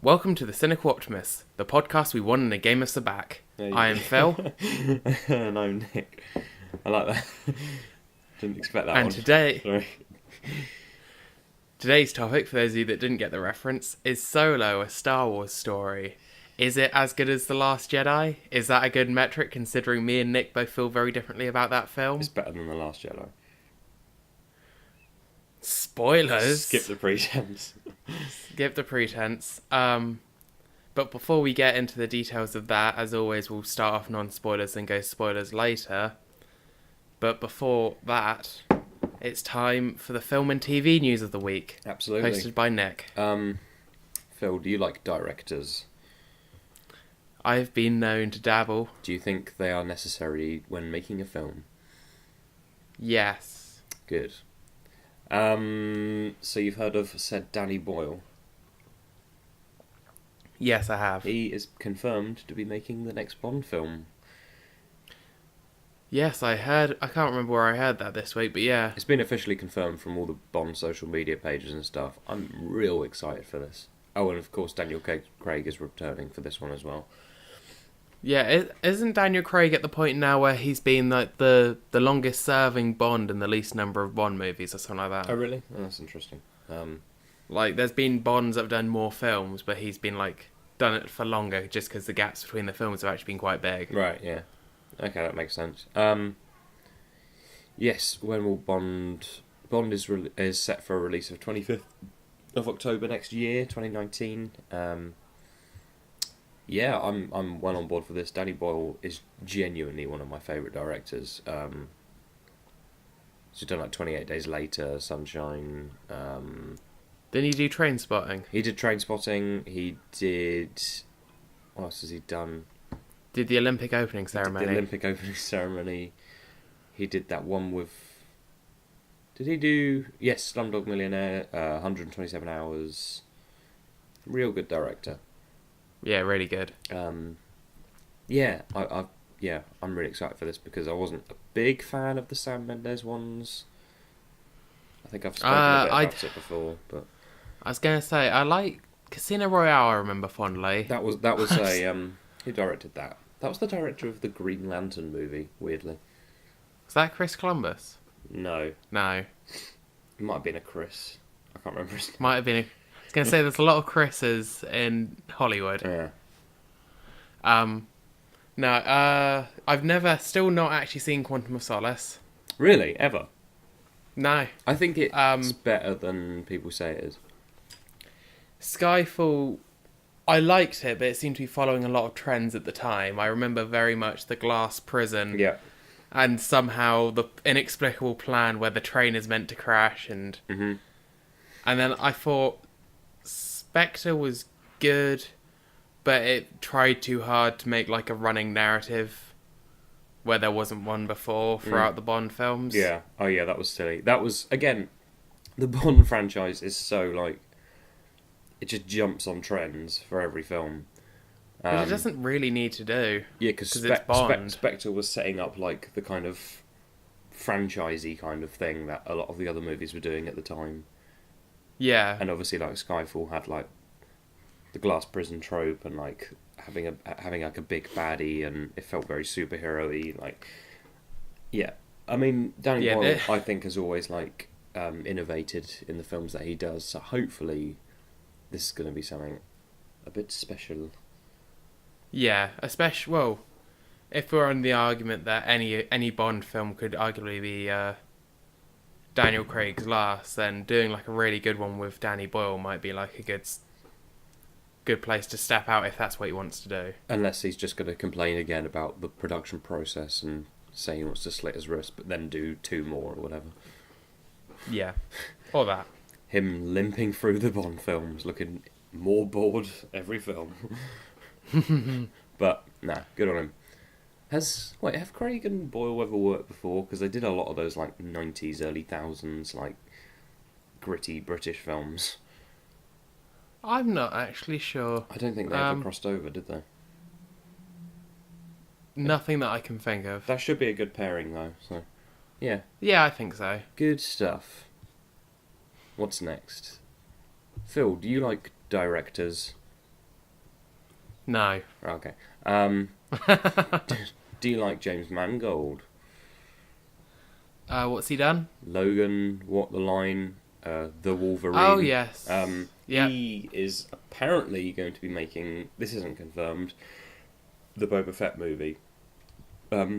Welcome to the Cynical Optimists, the podcast we won in a game of Sabacc. I am Phill. And I'm Nick. I like that. Didn't expect that and one. Sorry. Today's topic, for those of you that didn't get the reference, is Solo, a Star Wars story. Is it as good as The Last Jedi? Is that a good metric, considering me and Nick both feel very differently about that film? It's better than The Last Jedi. Spoilers! Skip the pretense. Skip the pretense. But before we get into the details of that, as always, we'll start off non-spoilers and go spoilers later. But before that, it's time for the film and TV news of the week. Absolutely. Hosted by Nick. Phill, do you like directors? I've been known to dabble. Do you think they are necessary when making a film? Yes. Good. So you've heard of said Danny Boyle? Yes, I have. He is confirmed to be making the next Bond film. Yes, I heard. I can't remember where I heard that this week, but yeah. It's been officially confirmed from all the Bond social media pages and stuff. I'm real excited for this. Oh, and of course Daniel Craig is returning for this one as well. Yeah, isn't Daniel Craig at the point now where he's been like the longest serving Bond and the least number of Bond movies or something like that? Oh, really? Oh, that's interesting. Like, there's been Bonds that have done more films, but he's been like done it for longer just because the gaps between the films have actually been quite big. Right, yeah. Okay, that makes sense. Yes, when will Bond is set for a release of 25th of October next year, 2019. Yeah, I'm well on board for this. Danny Boyle is genuinely one of my favourite directors. He's done like 28 Days Later, Sunshine. Didn't he do Trainspotting? He did Trainspotting. He did. What else has he done? Did the Olympic opening ceremony? The Olympic opening ceremony. He did that one with. Did he do? Yes, Slumdog Millionaire. 127 Hours. Real good director. Yeah, really good. Yeah, I'm really excited for this because I wasn't a big fan of the Sam Mendes ones. I think I've spoken a bit about it before, but I was gonna say I like Casino Royale. I remember fondly. That was a who directed that? That was the director of the Green Lantern movie. Weirdly, Was that Chris Columbus? no, No, it might have been a Chris. I can't remember his name. might have been. I was gonna say there's a lot of Chris's in Hollywood. Yeah. No, I've still not actually seen Quantum of Solace. Really, ever? No. I think it's better than people say it is. Skyfall, I liked it, but it seemed to be following a lot of trends at the time. I remember very much the glass prison. Yeah. And somehow the inexplicable plan where the train is meant to crash. And Mhm. And then I thought Spectre was good, but it tried too hard to make like a running narrative where there wasn't one before throughout the Bond films. Yeah. Oh, yeah. That was silly. That was again, the Bond franchise is so like, it just jumps on trends for every film. Which it doesn't really need to do. Yeah, because it's Bond. Spectre was setting up like the kind of franchisey kind of thing that a lot of the other movies were doing at the time. Yeah. And obviously, like Skyfall had like the glass prison trope and like having like a big baddie, and it felt very superhero-y. Like, yeah, I mean, Danny Boyle, I think, has always like innovated in the films that he does. So hopefully, this is going to be something a bit special. Yeah, especially, well, if we're on the argument that any Bond film could arguably be Daniel Craig's last, then doing like a really good one with Danny Boyle might be like a good place to step out if that's what he wants to do. Unless he's just going to complain again about the production process and say he wants to slit his wrist, but then do 2 more or whatever. Yeah, or that. Him limping through the Bond films, looking more bored every film. But, nah, good on him. Have Craig and Boyle ever worked before? Because they did a lot of those, like, 90s, early 2000s, like, gritty British films. I'm not actually sure. I don't think they ever crossed over, did they? Nothing that I can think of. That should be a good pairing, though, so... Yeah. Yeah, I think so. Good stuff. What's next? Phill, do you like directors? No. Okay. Do you like James Mangold? What's he done? Logan, What the Line, The Wolverine. Oh, yes. Yeah. He is apparently going to be making, this isn't confirmed, the Boba Fett movie,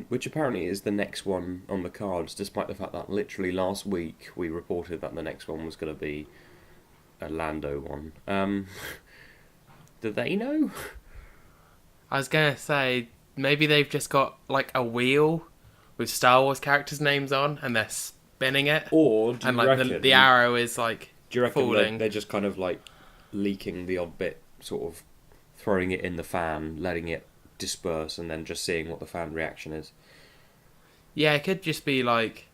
which apparently is the next one on the cards, despite the fact that literally last week we reported that the next one was going to be a Lando one. Do they know? I was going to say, maybe they've just got, like, a wheel with Star Wars characters' names on, and they're spinning it. Or do you and, like, reckon... the arrow is, like, do you reckon falling. they're just kind of, like, leaking the odd bit, sort of throwing it in the fan, letting it disperse, and then just seeing what the fan reaction is? Yeah, it could just be, like,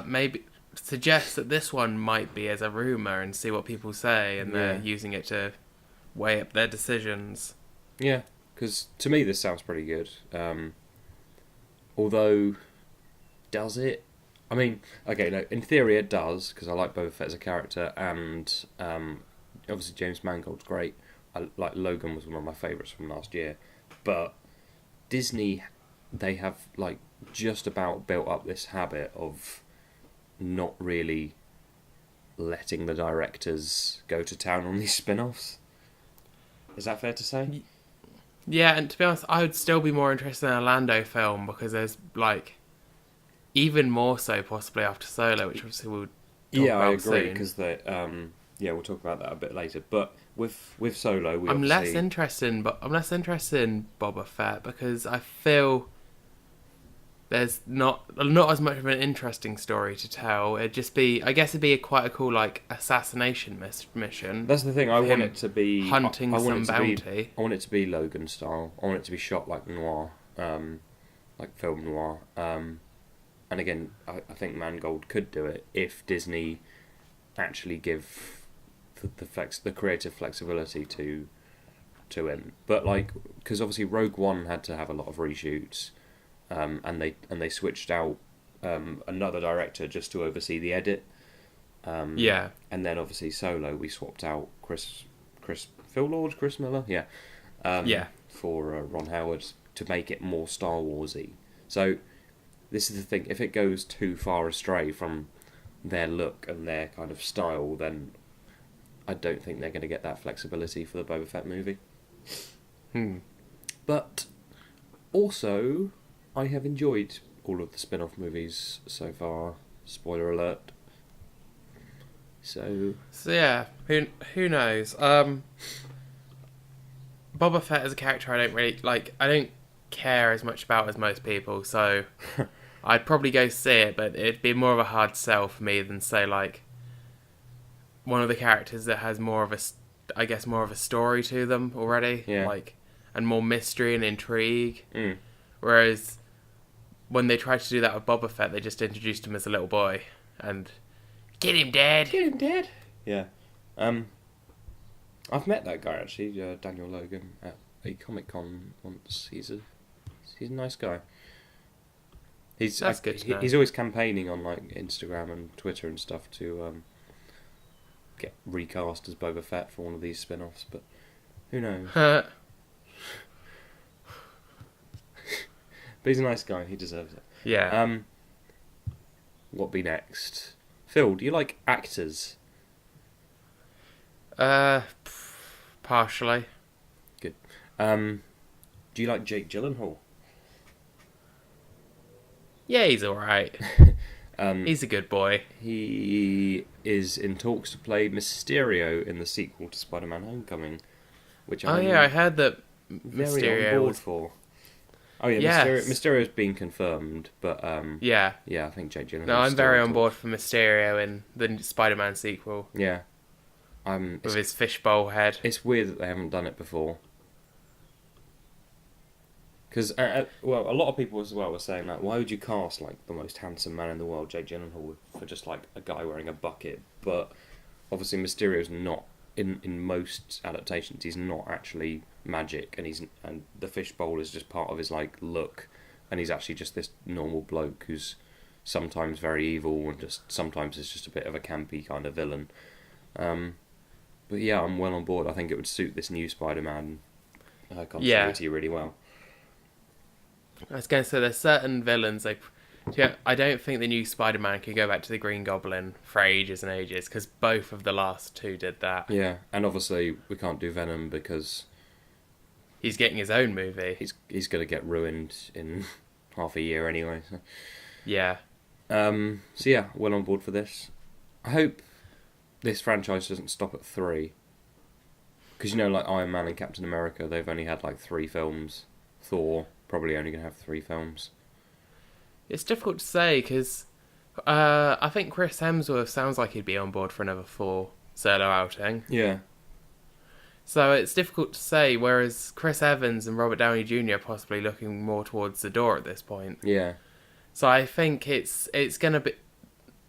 maybe suggest that this one might be as a rumour and see what people say, and they're using it to weigh up their decisions. Yeah, because to me this sounds pretty good. Although, does it? I mean, okay, no, in theory it does, because I like Boba Fett as a character, and obviously James Mangold's great. Like Logan was one of my favourites from last year. But Disney, they have like just about built up this habit of not really letting the directors go to town on these spin-offs. Is that fair to say? Yeah, and to be honest, I would still be more interested in a Lando film, because there's, like, even more so possibly after Solo, which obviously we'll talk about I agree, soon. because we'll talk about that a bit later. But with Solo, I'm less interested in Boba Fett, because I feel there's not as much of an interesting story to tell. It'd just be, I guess it'd be quite a cool, like, assassination mission. That's the thing. I want it to be hunting some bounty. I want it to be Logan style. I want it to be shot like noir, like film noir. And again, I think Mangold could do it if Disney actually give the creative flexibility to him. But like, because obviously Rogue One had to have a lot of reshoots. And they switched out another director just to oversee the edit. And then obviously Solo, we swapped out Phill Lord, Chris Miller, for Ron Howard to make it more Star Warsy. So this is the thing: if it goes too far astray from their look and their kind of style, then I don't think they're going to get that flexibility for the Boba Fett movie. But also, I have enjoyed all of the spin-off movies so far. Spoiler alert. So yeah, who knows? Boba Fett as a character, I don't really like. I don't care as much about as most people, so I'd probably go see it, but it'd be more of a hard sell for me than, say, like, one of the characters that has more of a story to them already, like, and more mystery and intrigue. Whereas when they tried to do that with Boba Fett, they just introduced him as a little boy and get him, Dad. Yeah. I've met that guy actually, Daniel Logan, at a Comic-Con once. He's a nice guy. That's good to know. He's always campaigning on like Instagram and Twitter and stuff to get recast as Boba Fett for one of these spin-offs, but who knows? But he's a nice guy. He deserves it. Yeah. What be next? Phill, do you like actors? Partially. Good. Do you like Jake Gyllenhaal? Yeah, he's alright. He's a good boy. He is in talks to play Mysterio in the sequel to Spider-Man Homecoming, which I heard that very on board for. Oh yeah, yes. Mysterio's been confirmed, but yeah, I think Jake Gyllenhaal. No, I'm very on board for Mysterio in the Spider-Man sequel. Yeah, with his fishbowl head. It's weird that they haven't done it before. Because a lot of people as well were saying that, why would you cast like the most handsome man in the world, Jake Gyllenhaal, for just like a guy wearing a bucket? But obviously Mysterio's not in most adaptations. He's not actually magic, and the fishbowl is just part of his like look, and he's actually just this normal bloke who's sometimes very evil and just sometimes is just a bit of a campy kind of villain. But yeah, I'm well on board. I think it would suit this new Spider-Man continuity really well. I was going to say there's certain villains. I don't think the new Spider-Man could go back to the Green Goblin for ages and ages, because both of the last two did that. Yeah, and obviously we can't do Venom because he's getting his own movie. He's going to get ruined in half a year anyway. So. Yeah. So yeah, well on board for this. I hope this franchise doesn't stop at 3. Because, like Iron Man and Captain America, they've only had, 3 films. Thor, probably only going to have 3 films. It's difficult to say, because I think Chris Hemsworth sounds like he'd be on board for another 4 solo outing. Yeah. So it's difficult to say, whereas Chris Evans and Robert Downey Jr. are possibly looking more towards the door at this point. Yeah. So I think it's going to be...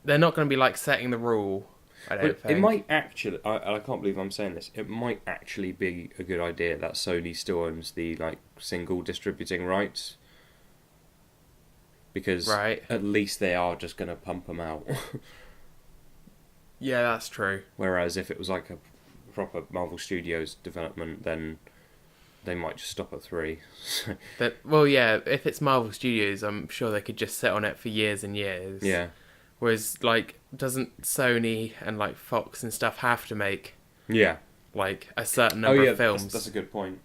They're not going to be, setting the rule, I don't think. It might actually... I can't believe I'm saying this. It might actually be a good idea that Sony still owns the, single distributing rights. Because at least they are just going to pump them out. Yeah, that's true. Whereas if it was, a proper Marvel Studios development, then they might just stop at 3. If it's Marvel Studios, I'm sure they could just sit on it for years and years. Yeah. Whereas, doesn't Sony and, Fox and stuff have to make... Yeah. A certain number of films? That's a good point.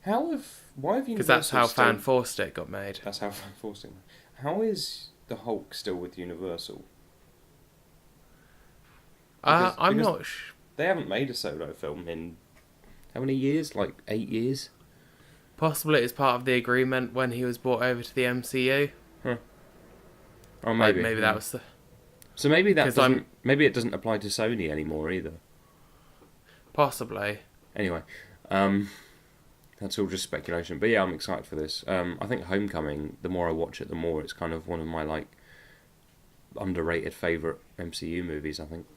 Why have you... Because that's how Fan Forced It got made. That's how Fan Forced It. How is the Hulk still with Universal? I'm not sure. They haven't made a solo film in... How many years? 8 years? Possibly it's part of the agreement when he was brought over to the MCU. Huh. Oh, maybe. Maybe that was the... So maybe maybe it doesn't apply to Sony anymore either. Possibly. Anyway, that's all just speculation. But yeah, I'm excited for this. I think Homecoming, the more I watch it, the more it's kind of one of my underrated favourite MCU movies, I think.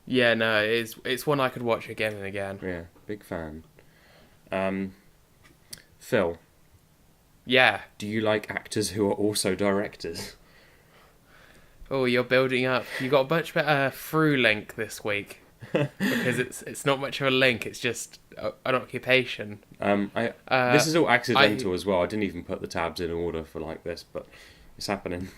Yeah, no, it's one I could watch again and again. Yeah, big fan. Phill. Yeah. Do you like actors who are also directors? Oh, you're building up. You got a much better through link this week. Because it's not much of a link, it's just an occupation. This is all accidental as well. I didn't even put the tabs in order for this, but it's happening.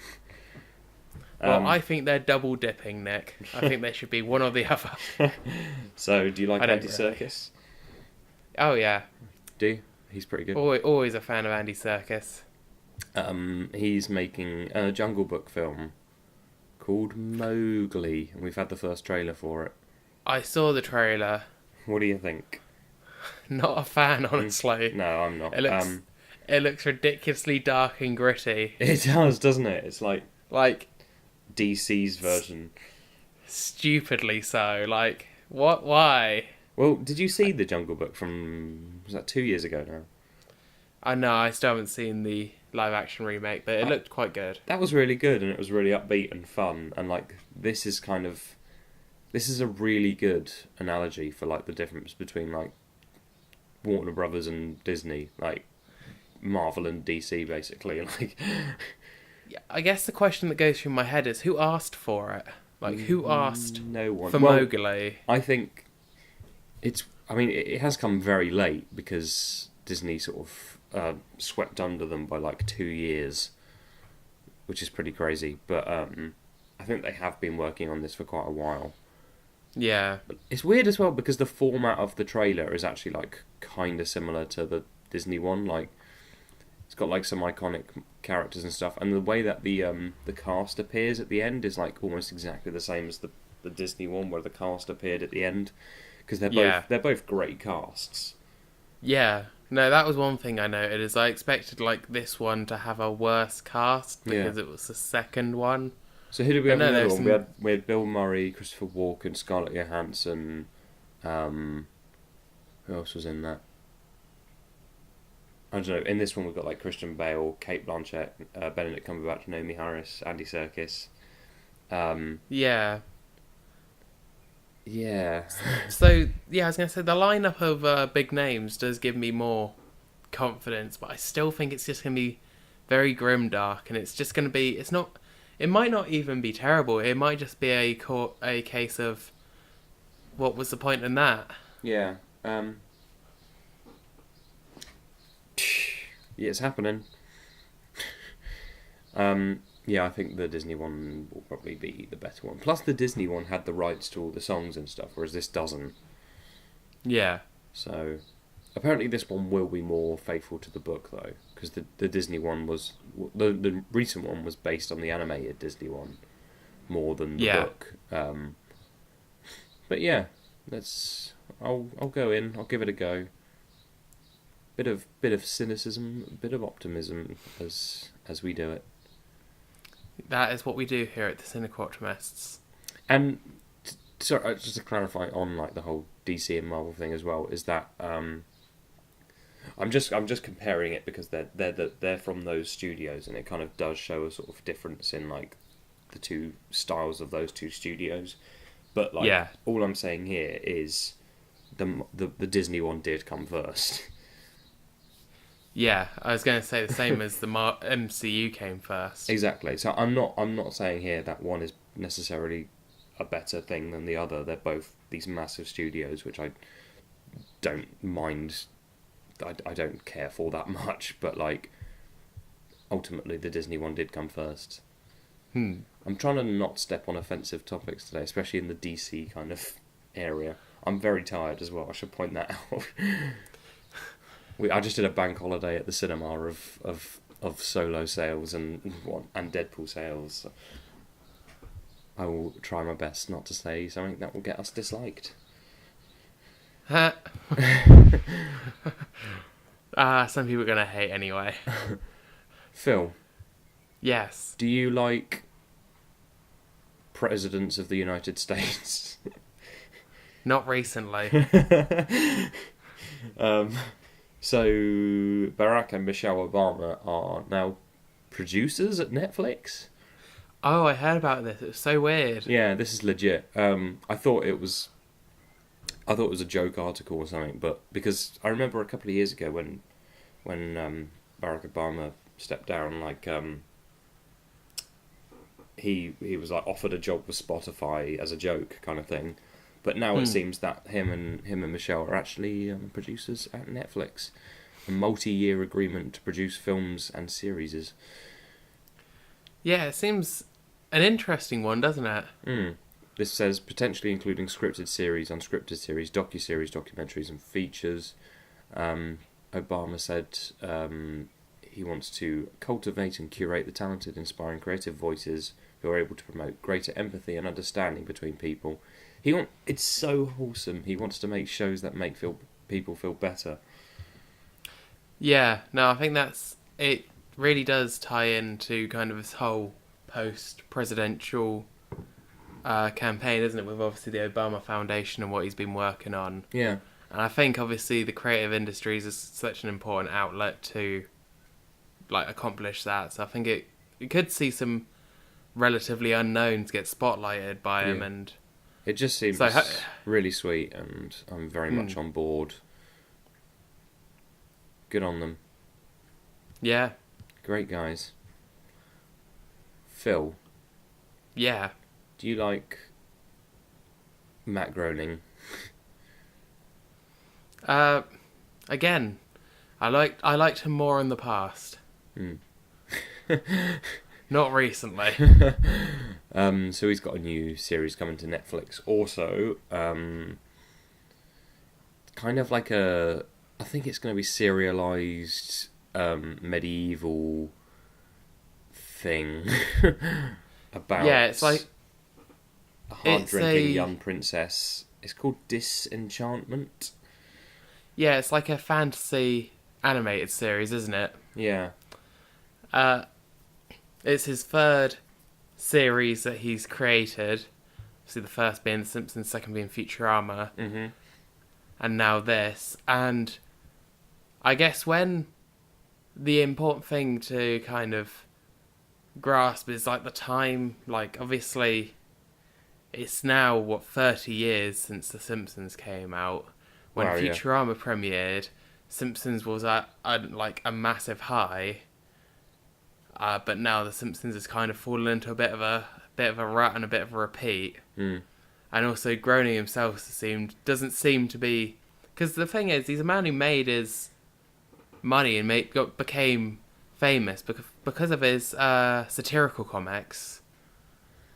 Well, I think they're double dipping, Nick. I think there should be one or the other. So, do you like Andy Serkis? Oh, yeah. Do you? He's pretty good. Always a fan of Andy Serkis. He's making a Jungle Book film called Mowgli, and we've had the first trailer for it. I saw the trailer. What do you think? Not a fan, honestly. No, I'm not. It looks ridiculously dark and gritty. It does, doesn't it? It's like DC's version. Stupidly so. What? Why? Well, did you see the Jungle Book from... Was that 2 years ago now? I know, I still haven't seen the live-action remake, but it looked quite good. That was really good, and it was really upbeat and fun, and, this is a really good analogy for, the difference between, Warner Brothers and Disney, Marvel and DC, basically. Yeah, I guess the question that goes through my head is, who asked for it? Who asked no one. For Mowgli? I think it has come very late, because Disney sort of swept under them by 2 years, which is pretty crazy. But I think they have been working on this for quite a while. Yeah. It's weird as well, because the format of the trailer is actually kind of similar to the Disney one. It's got some iconic characters and stuff, and the way that the cast appears at the end is almost exactly the same as the Disney one, where the cast appeared at the end, because they're both great casts. Yeah. No, that was one thing I noted, is I expected this one to have a worse cast because it was the second one. So who did we have in the other one? We had Bill Murray, Christopher Walken, Scarlett Johansson. Who else was in that? I don't know. In this one we've got Christian Bale, Kate Blanchett, Benedict Cumberbatch, Naomi Harris, Andy Serkis. Yeah. Yeah. So, yeah, I was going to say, the lineup of big names does give me more confidence, but I still think it's just going to be very grimdark, and it's just going to be... It might not even be terrible. It might just be a case of, what was the point in that? Yeah. it's happening. Yeah, I think the Disney one will probably be the better one. Plus, the Disney one had the rights to all the songs and stuff, whereas this doesn't. Yeah. So, apparently this one will be more faithful to the book, though, because the Disney one was... The recent one was based on the animated Disney one more than the book. But yeah, I'll go in, I'll give it a go. Bit of cynicism, a bit of optimism as we do it. That is what we do here at the Cynical Optimists. And sorry, just to clarify on like the whole DC and Marvel thing as well, is that I'm just comparing it because they're from those studios, and it kind of does show a sort of difference in like the two styles of those two studios. But like all I'm saying here is the Disney one did come first. Yeah, I was going to say the same as the MCU came first. Exactly. So I'm not saying here that one is necessarily a better thing than the other. They're both these massive studios, which I don't mind. I don't care for that much, but like ultimately the Disney one did come first. I'm trying to not step on offensive topics today, especially in the DC kind of area. I'm very tired as well. I should point that out. I just did a bank holiday at the cinema of Solo sales and Deadpool sales. I will try my best not to say something that will get us disliked. Some people are going to hate anyway. Phill. Yes. Do you like presidents of the United States? Not recently. So Barack and Michelle Obama are now producers at Netflix. Oh, I heard about this. It was so weird. Yeah, this is legit. I thought it was a joke article or something, but because I remember a couple of years ago when Barack Obama stepped down, like he was like offered a job with Spotify as a joke kind of thing. But now it seems that him and Michelle are actually producers at Netflix. A multi-year agreement to produce films and series. Yeah, it seems an interesting one, doesn't it? This says potentially including scripted series, unscripted series, docuseries, documentaries and features. Obama said he wants to cultivate and curate the talented, inspiring, creative voices who are able to promote greater empathy and understanding between people. It's so wholesome. He wants to make shows that make people feel better. Yeah, no, I think it really does tie into kind of this whole post-presidential campaign, isn't it? With obviously the Obama Foundation and what he's been working on. Yeah. And I think obviously the creative industries is such an important outlet to like accomplish that. So I think it could see some relatively unknowns get spotlighted by him, and it just seems really sweet, and I'm very much on board. Good on them. Yeah. Great guys. Phill. Yeah. Do you like Matt Groening? Again, I liked him more in the past. Not recently. So he's got a new series coming to Netflix. Also, kind of like I think it's going to be serialized medieval thing about it's like a hard-drinking young princess. It's called Disenchantment. Yeah, it's like a fantasy animated series, isn't it? Yeah. It's his third series that he's created. Obviously, the first being The Simpsons, second being Futurama, and now this. And I guess when the important thing to kind of grasp is like the time, like obviously it's now 30 years since The Simpsons came out. When Futurama premiered, Simpsons was at a massive high. But now The Simpsons has kind of fallen into a bit of a rut and a bit of a repeat. And also Groening himself doesn't seem to be, because the thing is, he's a man who made his money and became famous because of his satirical comics.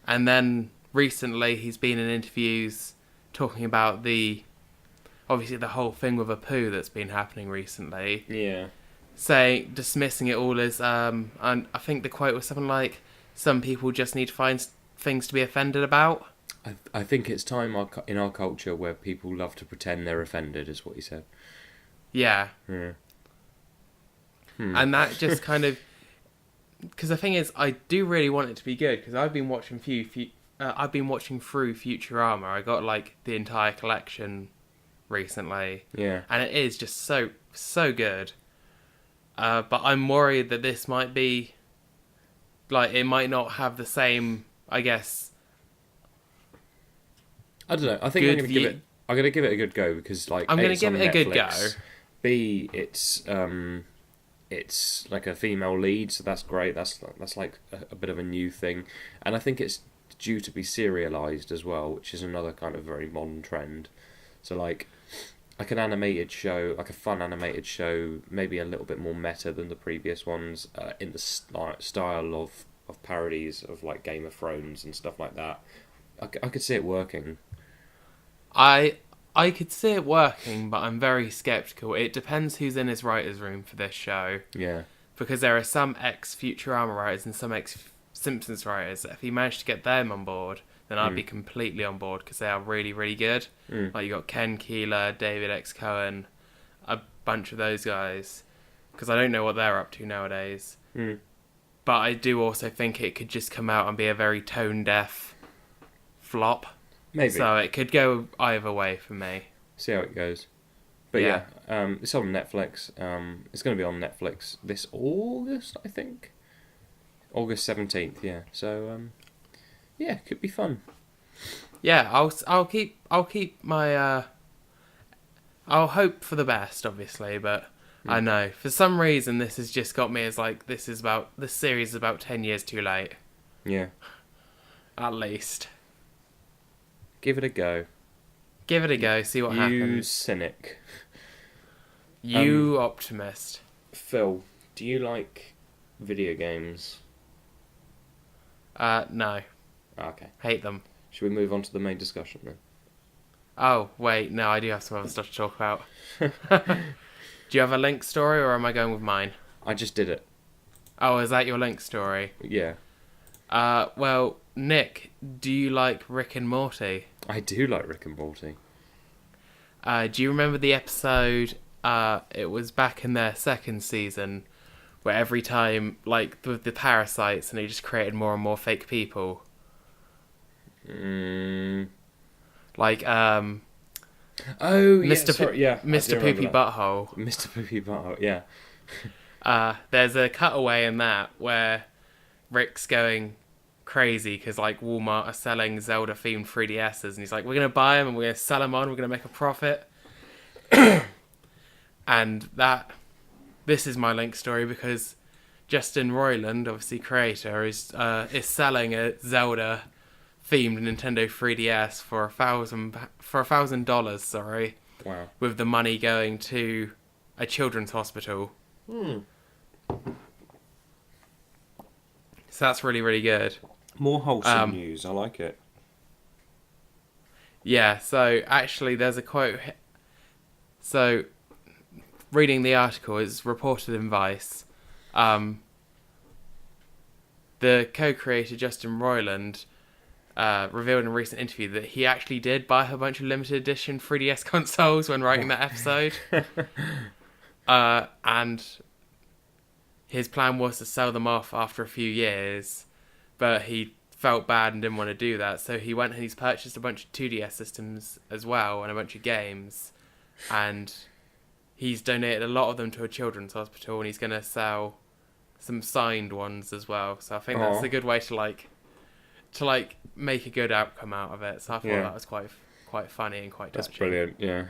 And then recently he's been in interviews talking about obviously the whole thing with Apu that's been happening recently. Yeah. Dismissing it all as, and I think the quote was something like, some people just need to find things to be offended about. I think it's time in our culture where people love to pretend they're offended, is what he said. Yeah. Yeah. And that just kind of... Because the thing is, I do really want it to be good, because I've been watching through Futurama. I got, like, the entire collection recently. Yeah. And it is just so good. But I'm worried that this might be... Like, it might not have the same, I guess... I don't know. I think I'm going to give it a good go, because, like, I'm going to give it a good go. B, it's like a female lead, so that's great. That's like a bit of a new thing, and I think it's due to be serialized as well, which is another kind of very modern trend. So like an animated show, like a fun animated show, maybe a little bit more meta than the previous ones, in the style of parodies of like Game of Thrones and stuff like that. I could see it working. I could see it working, but I'm very sceptical. It depends who's in his writer's room for this show. Yeah. Because there are some ex-Futurama writers and some ex-Simpsons writers. If he managed to get them on board, then I'd be completely on board, because they are really, really good. Like, you got Ken Keeler, David X. Cohen, a bunch of those guys. Because I don't know what they're up to nowadays. But I do also think it could just come out and be a very tone-deaf flop. Maybe. So it could go either way for me. See how it goes. But yeah, it's on Netflix. It's going to be on Netflix this August, I think. August 17th, yeah. So, yeah, it could be fun. Yeah, I'll keep my I'll hope for the best, obviously, but I know for some reason this has just got me as like this series is about 10 years too late. Yeah. At least. Give it a go. Give it a go, see what happens. You cynic. You optimist. Phil, do you like video games? No. Okay. Hate them. Should we move on to the main discussion then? Oh, wait, no, I do have some other stuff to talk about. Do you have a Link story, or am I going with mine? I just did it. Oh, is that your Link story? Yeah. Well, Nick, do you like Rick and Morty? I do like Rick and Morty. Do you remember the episode, it was back in their second season, where every time, like, with the parasites, and they just created more and more fake people? Like, oh, Mr. Yeah, sorry, yeah. Mr. Poopy Butthole. Mr. Poopy Butthole, yeah. There's a cutaway in that where Rick's going crazy because like Walmart are selling Zelda-themed 3DSs, and he's like, we're going to buy them and we're going to sell them on, we're going to make a profit. And this is my Link story because Justin Roiland, obviously creator, is selling a Zelda-themed Nintendo 3DS for $1,000, sorry. Wow. With the money going to a children's hospital. So that's really, really good. More wholesome news. I like it. Yeah, so actually there's a quote. So, reading the article, it's reported in Vice. The co-creator, Justin Roiland, revealed in a recent interview that he actually did buy a bunch of limited edition 3DS consoles when writing that episode. And his plan was to sell them off after a few years, but he felt bad and didn't want to do that, so he went and he's purchased a bunch of 2DS systems as well and a bunch of games, and he's donated a lot of them to a children's hospital, and he's going to sell some signed ones as well. So I think that's a good way to make a good outcome out of it. So I thought that was quite funny and quite touching. That's brilliant, yeah.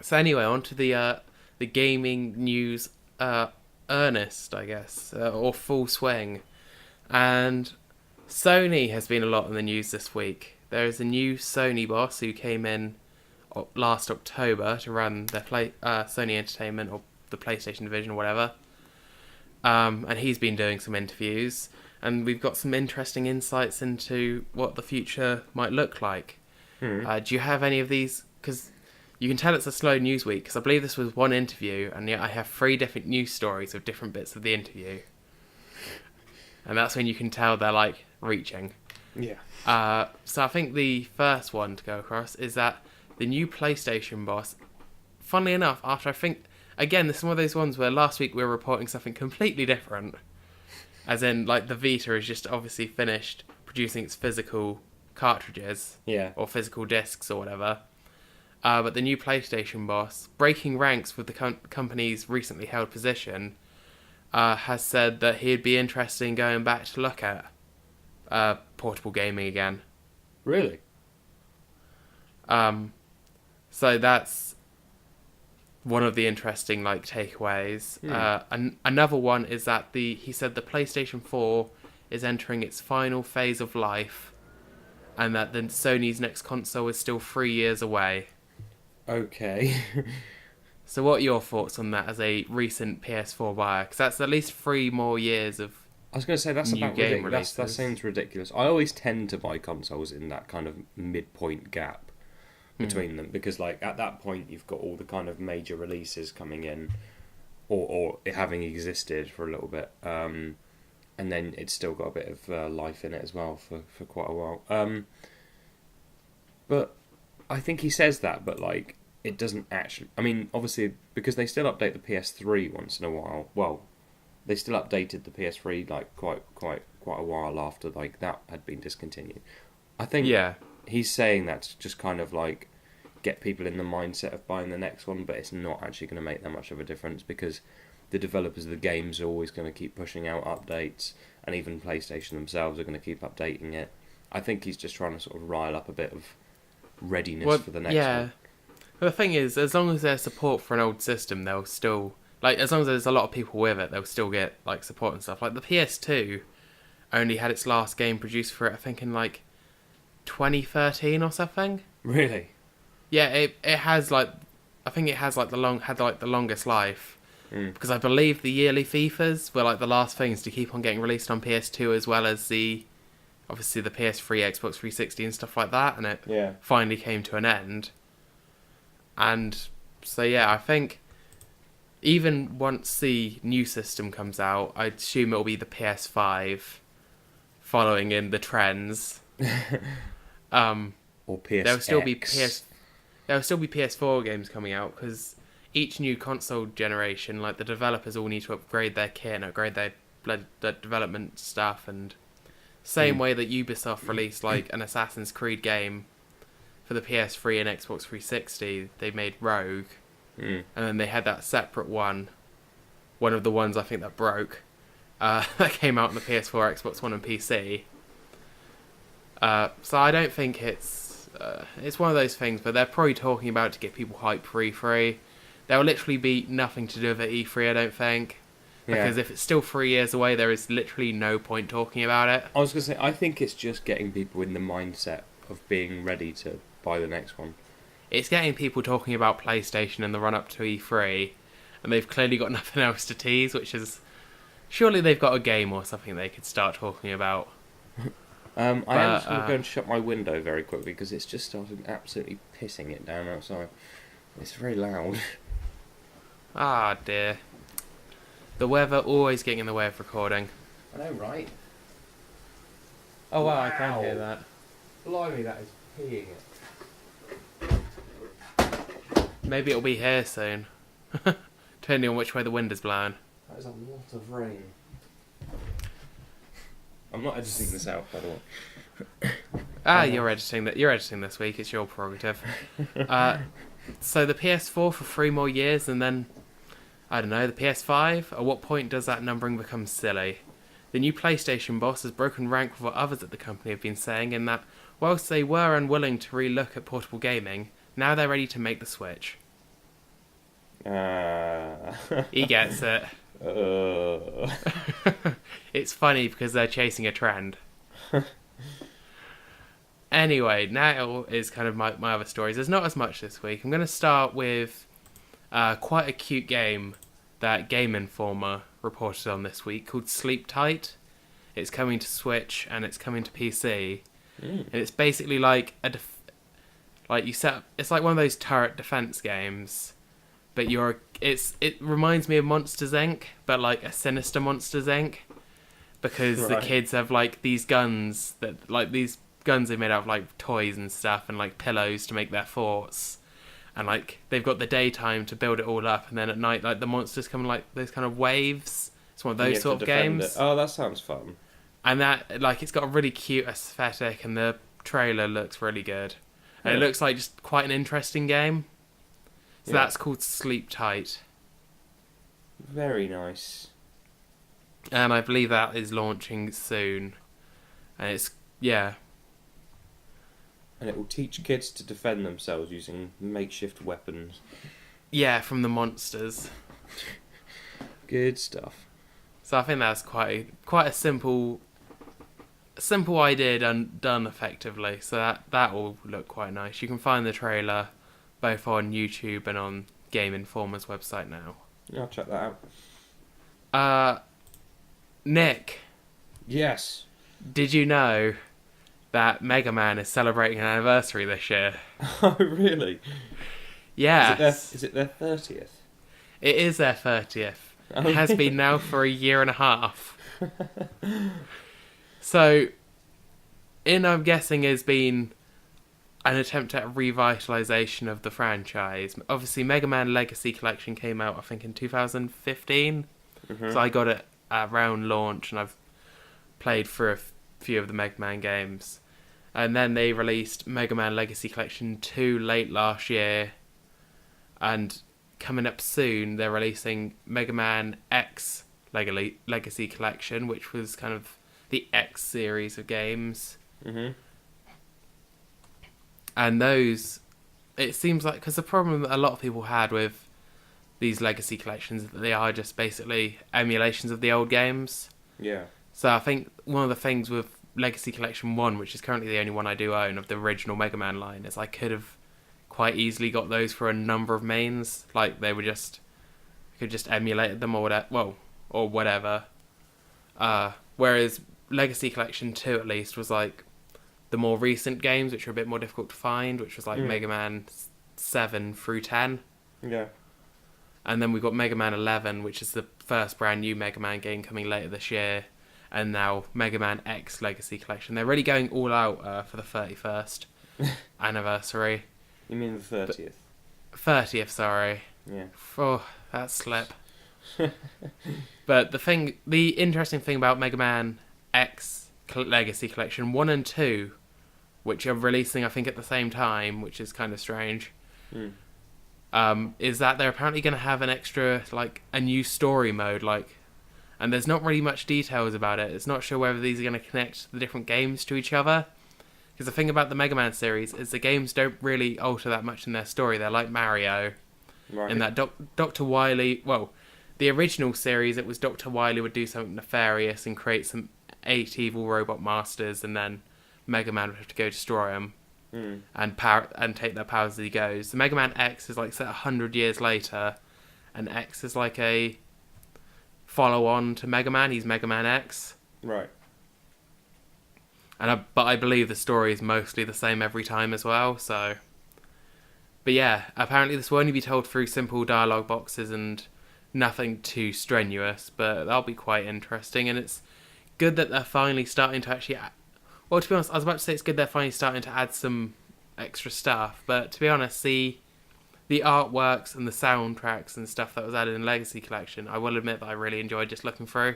So anyway, on to the gaming news, earnest, I guess, or full swing. And Sony has been a lot in the news this week. There is a new Sony boss who came in last October to run their Sony Entertainment or the PlayStation division or whatever. And he's been doing some interviews, and we've got some interesting insights into what the future might look like. Do you have any of these? Because you can tell it's a slow news week, because I believe this was one interview, and yet I have 3 different news stories of different bits of the interview. And that's when you can tell they're, like, reaching. Yeah. So I think the first one to go across is that the new PlayStation boss, funnily enough, after I think... Again, this is one of those ones where last week we were reporting something completely different. As in, like, the Vita is just obviously finished producing its physical cartridges. Yeah. Or physical discs or whatever. But the new PlayStation boss, breaking ranks with the company's recently held position, has said that he'd be interested in going back to look at portable gaming again. Really? So that's one of the interesting takeaways. Another one is that he said the PlayStation 4 is entering its final phase of life, and that then Sony's next console is still 3 years away. Okay. So what are your thoughts on that as a recent PS4 buyer? Because that's at least 3 more years of I was going to say, that's new about game ridiculous. That releases. sounds ridiculous. I always tend to buy consoles in that kind of midpoint gap between them, because at that point you've got all the kind of major releases coming in, or having existed for a little bit, and then it's still got a bit of life in it as well for quite a while. But I think he says that, but it doesn't actually... I mean, obviously, because they still update the PS3 once in a while. Well, they still updated the PS3 quite a while after that had been discontinued. I think he's saying that to just kind of get people in the mindset of buying the next one, but it's not actually going to make that much of a difference, because the developers of the games are always going to keep pushing out updates, and even PlayStation themselves are going to keep updating it. I think he's just trying to sort of rile up a bit of readiness for the next one. The thing is, as long as there's support for an old system, they'll still... as long as there's a lot of people with it, they'll still get, support and stuff. The PS2 only had its last game produced for it, I think, in, 2013 or something. Really? Yeah, it has, I think it has, the longest life. Because I believe the yearly FIFAs were, the last things to keep on getting released on PS2, as well as obviously the PS3, Xbox 360 and stuff like that, and it finally came to an end. And so, I think even once the new system comes out, I assume it'll be the PS5 following in the trends. Or PSX. There'll still be PS4 games coming out, because each new console generation, the developers all need to upgrade their kit and upgrade their development stuff, and same way that Ubisoft released an Assassin's Creed game for the PS3 and Xbox 360, they made Rogue, and then they had that separate one of the ones I think that broke, that came out on the PS4, Xbox One and PC. So I don't think it's one of those things, but they're probably talking about it to get people hyped for E3. There will literally be nothing to do with it at E3, I don't think. Because if it's still 3 years away, there is literally no point talking about it. I was going to say, I think it's just getting people in the mindset of being ready to buy the next one. It's getting people talking about PlayStation in the run-up to E3, and they've clearly got nothing else to tease, which is... Surely they've got a game or something they could start talking about. I am just going to go and shut my window very quickly, because it's just started absolutely pissing it down outside. It's very loud. Ah, dear. The weather always getting in the way of recording. I know, right? Oh, wow, I can hear that. Blimey, that is peeing it. Maybe it'll be here soon. Depending on which way the wind is blowing. That is a lot of rain. I'm not editing this out, by the way. You're editing that. You're editing this week. It's your prerogative. So the PS4 for 3 more years, and then I don't know, the PS5. At what point does that numbering become silly? The new PlayStation boss has broken rank with what others at the company have been saying, in that whilst they were unwilling to re-look at portable gaming, now they're ready to make the switch. He gets it. It's funny because they're chasing a trend. Anyway, now is kind of my other stories. There's not as much this week. I'm going to start with quite a cute game that Game Informer reported on this week called Sleep Tight. It's coming to Switch and it's coming to PC. And it's basically like you set up, it's like one of those turret defense games, but it reminds me of Monsters Inc., but like a sinister Monsters Inc., because the kids have like these guns they made out of like toys and stuff and like pillows to make their forts, and like they've got the daytime to build it all up, and then at night like the monsters come in like those kind of waves. It's one of those sort of games. Oh, that sounds fun. And that like it's got a really cute aesthetic, and the trailer looks really good, and it looks like just quite an interesting game. So that's called Sleep Tight. Very nice. And I believe that is launching soon, and it's And it will teach kids to defend themselves using makeshift weapons. Yeah, from the monsters. Good stuff. So I think that's quite a simple idea done effectively. So that will look quite nice. You can find the trailer both on YouTube and on Game Informer's website now. Yeah, I'll check that out. Nick. Yes. Did you know that Mega Man is celebrating an anniversary this year? Oh, really? Yeah. Is it their 30th? It is their 30th. Oh, It has been now for a year and a half. So, I'm guessing has been an attempt at revitalization of the franchise. Obviously, Mega Man Legacy Collection came out, I think, in 2015. Mm-hmm. So I got it around launch, and I've played through a few of the Mega Man games. And then they released Mega Man Legacy Collection 2 late last year. And coming up soon, they're releasing Mega Man X Legacy Collection, which was kind of the X series of games. Mm-hmm. And those, it seems like, because the problem that a lot of people had with these legacy collections is that they are just basically emulations of the old games. Yeah. So I think one of the things with Legacy Collection 1, which is currently the only one I do own of the original Mega Man line, is I could have quite easily got those for a number of mains. Like, they were just, I could just emulate them or whatever. Whereas Legacy Collection 2, at least, was like the more recent games, which are a bit more difficult to find, which was like Mega Man 7 through 10. Yeah. And then we've got Mega Man 11, which is the first brand new Mega Man game coming later this year. And now Mega Man X Legacy Collection. They're really going all out for the 31st anniversary. You mean the 30th? 30th, sorry. Yeah. Oh, that slip. But the interesting thing about Mega Man X Legacy Collection 1 and 2, which are releasing, I think, at the same time, which is kind of strange, is that they're apparently going to have an extra, like, a new story mode, like, and there's not really much details about it. It's not sure whether these are going to connect the different games to each other. Because the thing about the Mega Man series is the games don't really alter that much in their story. They're like Mario. Right. In that Dr. Wily... Well, the original series, it was Dr. Wily would do something nefarious and create some 8 evil robot masters, and then Mega Man would have to go destroy them and take their powers as he goes. The Mega Man X is like set 100 years later, and X is like a follow-on to Mega Man. He's Mega Man X. Right. But I believe the story is mostly the same every time as well, so... But yeah, apparently this will only be told through simple dialogue boxes and nothing too strenuous, but that'll be quite interesting, and it's good that they're finally starting to actually... Well, to be honest, I was about to say it's good they're finally starting to add some extra stuff, but to be honest, the artworks and the soundtracks and stuff that was added in Legacy Collection, I will admit that I really enjoyed just looking through.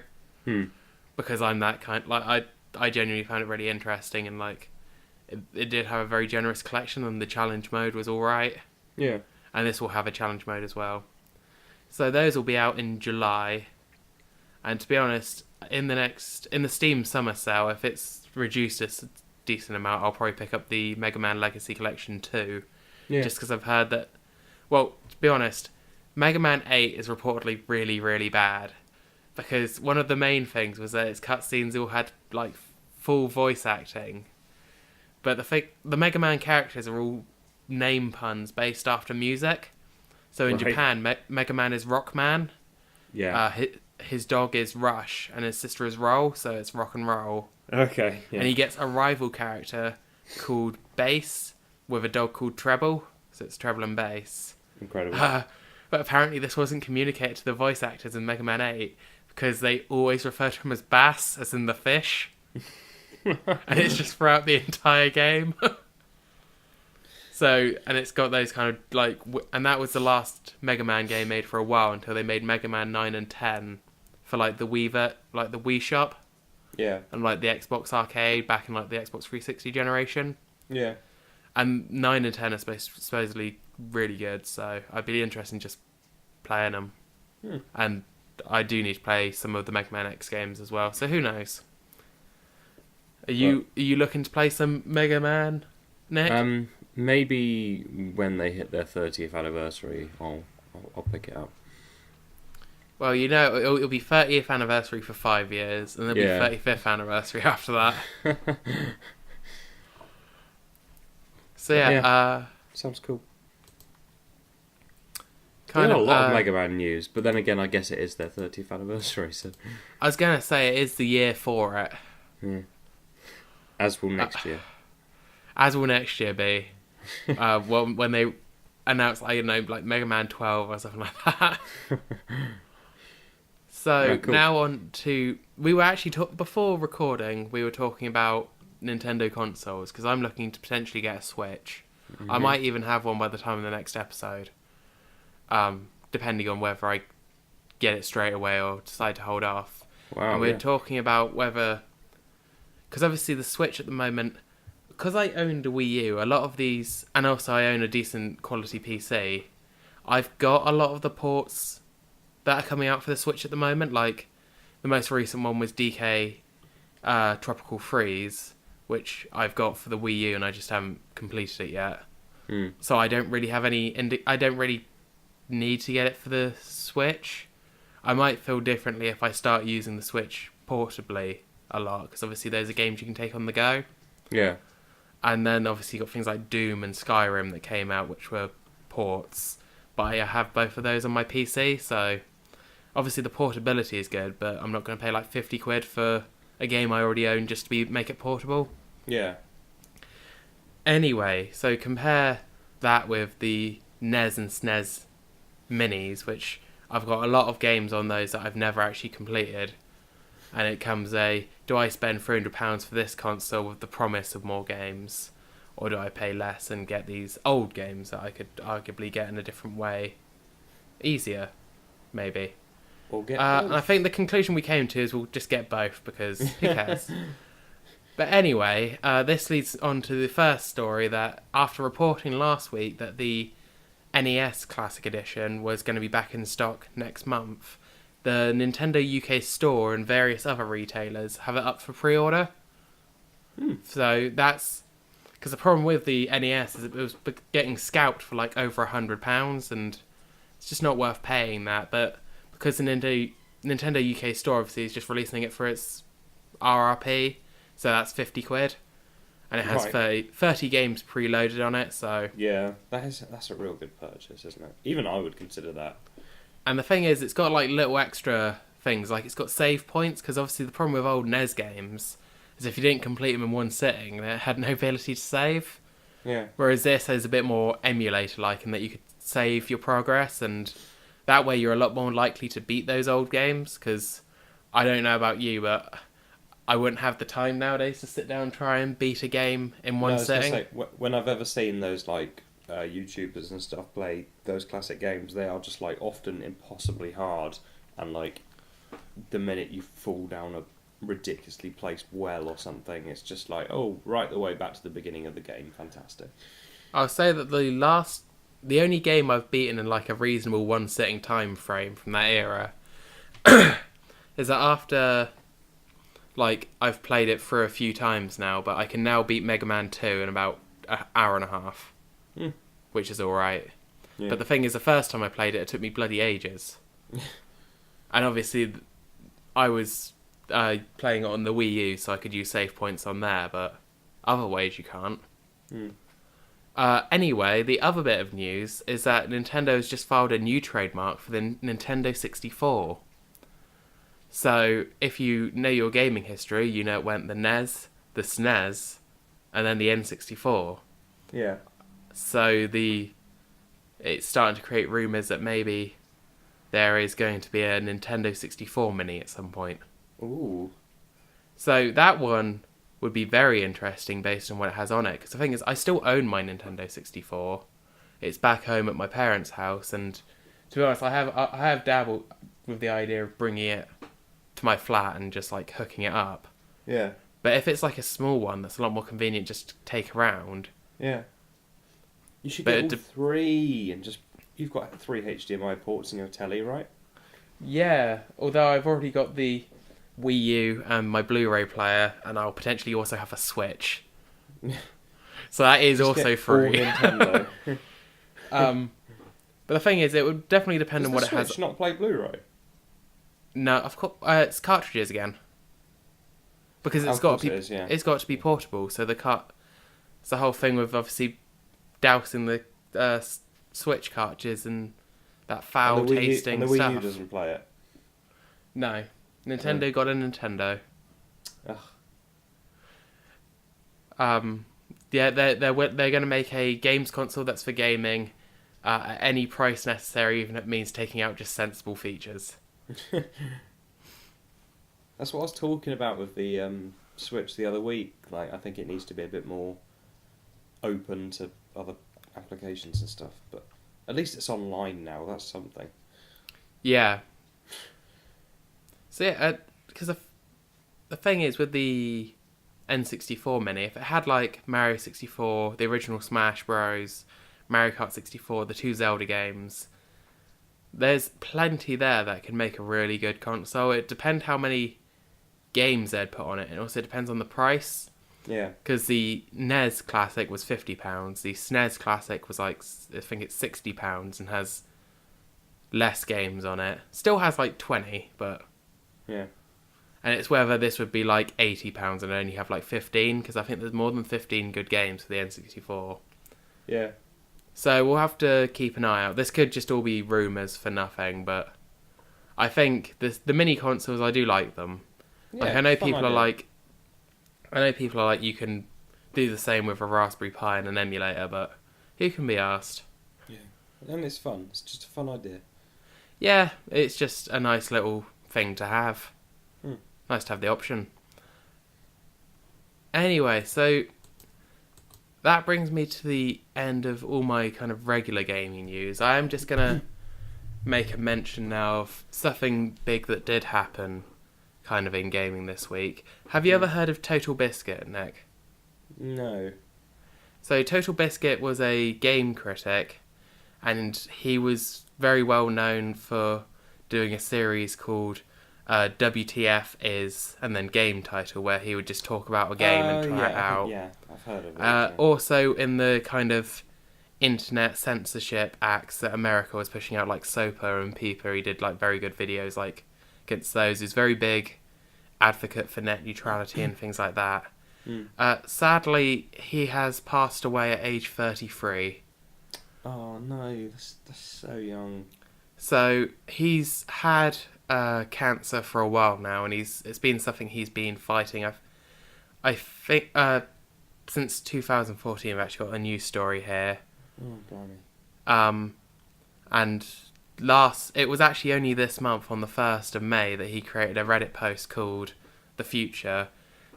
Because I'm that kind... Like, I genuinely found it really interesting, and like it did have a very generous collection, and the challenge mode was alright. Yeah. And this will have a challenge mode as well. So those will be out in July. And to be honest, in the Steam summer sale, if it's reduced a decent amount, I'll probably pick up the Mega Man Legacy Collection 2. Yeah. Just because I've heard that... Well, to be honest, Mega Man 8 is reportedly really, really bad. Because one of the main things was that its cutscenes all had, like, full voice acting. But the Mega Man characters are all name puns based after music. So in Japan, Mega Man is Rockman. Yeah. His dog is Rush, and his sister is Roll, so it's rock and roll. Okay. Yeah. And he gets a rival character called Bass with a dog called Treble, so it's Treble and Bass. Incredible. But apparently this wasn't communicated to the voice actors in Mega Man 8 because they always refer to him as Bass, as in the fish. And it's just throughout the entire game. So, and it's got those kind of like, and that was the last Mega Man game made for a while until they made Mega Man 9 and 10 for like the Wii Shop. Yeah. And like the Xbox Arcade back in like the Xbox 360 generation. Yeah. And 9 and 10 are supposedly really good, so I'd be interested in just playing them. And I do need to play some of the Mega Man X games as well, so who knows? Are you looking to play some Mega Man, Nick? Maybe when they hit their 30th anniversary, I'll pick it up. Well, you know, it'll be 30th anniversary for 5 years, and there'll be 35th anniversary after that. So yeah, sounds cool. Kind of of a lot of Mega Man news, but then again, I guess it is their 30th anniversary. So I was gonna say it is the year for it. Yeah. As will next year. As will next year be. When they announce, I don't know, like Mega Man 12 or something like that. So cool. Now on to, we were actually before recording, we were talking about Nintendo consoles because I'm looking to potentially get a Switch. Mm-hmm. I might even have one by the time of the next episode, depending on whether I get it straight away or decide to hold off. Wow, and we're talking about whether, because obviously the Switch at the moment, because I owned a Wii U, a lot of these, and also I own a decent quality PC, I've got a lot of the ports that are coming out for the Switch at the moment. Like, the most recent one was DK Tropical Freeze, which I've got for the Wii U, and I just haven't completed it yet. So I don't really have I don't really need to get it for the Switch. I might feel differently if I start using the Switch portably a lot, because obviously those are games you can take on the go. Yeah. And then obviously you got things like Doom and Skyrim that came out, which were ports. But I have both of those on my PC, so obviously the portability is good, but I'm not going to pay like 50 quid for a game I already own just to make it portable. Yeah. Anyway, so compare that with the NES and SNES minis, which I've got a lot of games on those that I've never actually completed. And it comes do I spend £300 for this console with the promise of more games? Or do I pay less and get these old games that I could arguably get in a different way? Easier, maybe. Or get and I think the conclusion we came to is we'll just get both, because who cares? But anyway, this leads on to the first story that, after reporting last week that the NES Classic Edition was going to be back in stock next month, the Nintendo UK Store and various other retailers have it up for pre-order. So that's... Because the problem with the NES is it was getting scalped for like over £100, and it's just not worth paying that. But because the Nintendo UK Store obviously is just releasing it for its RRP, so that's 50 quid. And it has 30 games preloaded on it, so... Yeah, that's a real good purchase, isn't it? Even I would consider that. And the thing is, it's got like little extra things, like it's got save points, because obviously the problem with old NES games is if you didn't complete them in one sitting, they had no ability to save. Yeah. Whereas this is a bit more emulator-like in that you could save your progress, and that way you're a lot more likely to beat those old games, because I don't know about you, but I wouldn't have the time nowadays to sit down and try and beat a game in one sitting. Say, when I've ever seen those like YouTubers and stuff play those classic games, they are just like often impossibly hard, and like the minute you fall down a ridiculously placed well or something, it's just like, oh, right the way back to the beginning of the game. Fantastic. I'll say that the only game I've beaten in like a reasonable one sitting time frame from that era is that after like I've played it for a few times now, but I can now beat Mega Man 2 in about an hour and a half, which is alright. Yeah. But the thing is, the first time I played it took me bloody ages. And obviously I was playing it on the Wii U, so I could use save points on there, but other ways you can't. Hmm. Anyway, the other bit of news is that Nintendo has just filed a new trademark for the Nintendo 64. So, if you know your gaming history, you know it went the NES, the SNES, and then the N64. Yeah. So it's starting to create rumours that maybe there is going to be a Nintendo 64 Mini at some point. Ooh. So that one would be very interesting based on what it has on it. Because the thing is, I still own my Nintendo 64. It's back home at my parents' house, and to be honest, I have dabbled with the idea of bringing it to my flat and just like hooking it up. Yeah. But if it's like a small one that's a lot more convenient just to take around. Yeah. You should get all three and just... You've got 3 HDMI ports in your telly, right? Yeah, although I've already got the Wii U and my Blu-ray player, and I'll potentially also have a Switch. So that is just also free. All Nintendo. But the thing is, it would definitely depend on what it has. Does the Switch not play Blu-ray? No, of course, it's cartridges again. Because it's got to be portable. So it's the whole thing with obviously dousing the Switch cartridges and that foul tasting stuff. And the stuff. Wii U doesn't play it. No, Nintendo got a Nintendo. Ugh. Yeah, they're going to make a games console that's for gaming at any price necessary, even if it means taking out just sensible features. That's what I was talking about with the Switch the other week. Like, I think it needs to be a bit more open to other applications and stuff. But at least it's online now. That's something. Yeah. So yeah, because the thing is with the N64 Mini, if it had like Mario 64, the original Smash Bros, Mario Kart 64, the 2 Zelda games, there's plenty there that can make a really good console. It depends how many games they'd put on it, and also depends on the price. Yeah. Because the NES Classic was £50, the SNES Classic was like, I think it's £60 and has less games on it. Still has like 20, but... Yeah. And it's whether this would be like £80 and only have like 15, because I think there's more than 15 good games for the N64. Yeah. So we'll have to keep an eye out. This could just all be rumours for nothing, but I think the mini consoles, I do like them. Yeah, like I know people are like, you can do the same with a Raspberry Pi and an emulator, but who can be asked? Yeah. And it's fun. It's just a fun idea. Yeah, it's just a nice little thing to have. Nice to have the option. Anyway, so that brings me to the end of all my kind of regular gaming news. I am just going to make a mention now of something big that did happen kind of in gaming this week. Have you ever heard of Totalbiscuit, Nick? No. So Totalbiscuit was a game critic, and he was very well known for doing a series called WTF is, and then game title, where he would just talk about a game and try it out. Yeah, I've heard of it. Also in the kind of internet censorship acts that America was pushing out, like SOPA and PEPA, he did like very good videos like against those. He's very big advocate for net neutrality and things like that. Sadly, he has passed away at age 33. Oh no, that's so young. So he's had cancer for a while now, and it's been something he's been fighting. I think since 2014, I've actually got a news story here. Oh, blimey. And it was actually only this month on the 1st of May that he created a Reddit post called The Future,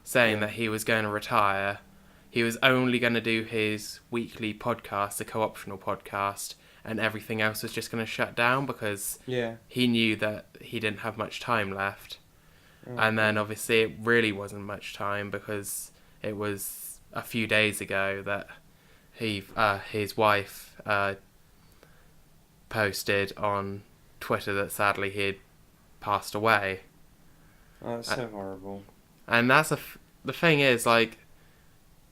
saying that he was going to retire. He was only going to do his weekly podcast, a co-optional podcast, and everything else was just going to shut down because he knew that he didn't have much time left. And then obviously it really wasn't much time, because it was a few days ago that his wife posted on Twitter that sadly he had passed away. Oh, that's so horrible. And that's the thing is, like,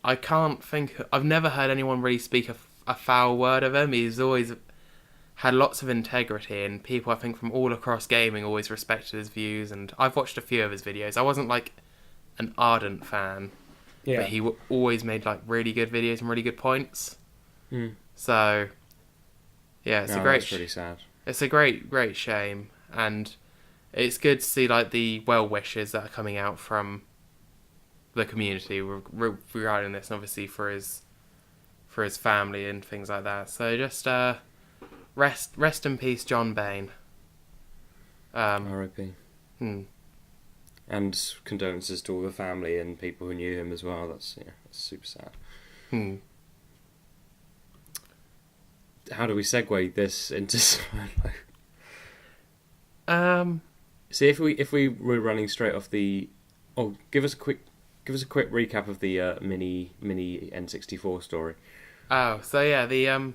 I can't think... I've never heard anyone really speak a foul word of him. He's always had lots of integrity, and people, I think, from all across gaming always respected his views, and I've watched a few of his videos. I wasn't, like, an ardent fan, Yeah. but he always made like really good videos and really good points. So yeah, it's that's really sad. It's a great shame, and it's good to see like the well wishes that are coming out from the community regarding this, and obviously for his family and things like that. So just rest in peace, John Bain. R.I.P. And condolences to all the family and people who knew him as well. That's super sad. How do we segue this into Solo? See, if we were running straight off the, give us a quick recap of the mini N64 story. Oh, so yeah, the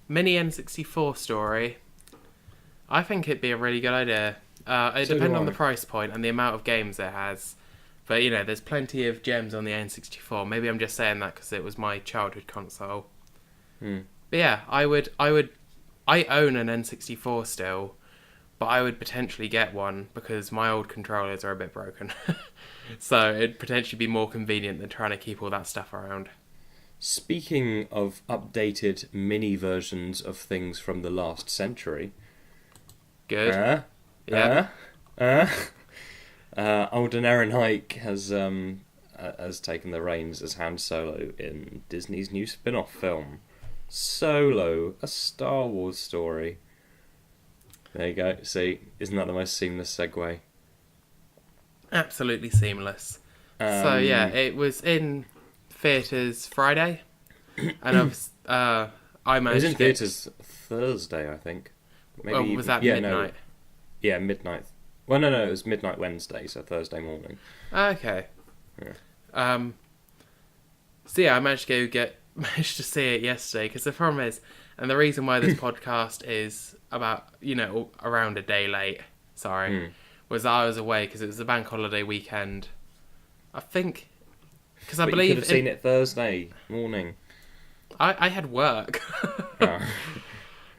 mini N64 story. I think it'd be a really good idea. It depends on the price point and the amount of games it has. But, there's plenty of gems on the N64. Maybe I'm just saying that because it was my childhood console. But yeah, I own an N64 still, but I would potentially get one because my old controllers are a bit broken. So it'd potentially be more convenient than trying to keep all that stuff around. Speaking of updated mini versions of things from the last century... Good. Alden Ehrenreich has taken the reins as Han Solo in Disney's new spin-off film, Solo, a Star Wars story. There you go. See, isn't that the most seamless segue? Absolutely seamless. So yeah, it was in theatres Friday, and I managed. It was in theatres Thursday, I think. Maybe was that midnight? No. Yeah, midnight. Well, no, it was midnight Wednesday, so Thursday morning. Okay. Yeah. So yeah, I managed to see it yesterday because the problem is, and the reason why this podcast is about around a day late. Sorry, was I was away because it was the bank holiday weekend. I think because I believe you could have seen it Thursday morning. I had work. Oh.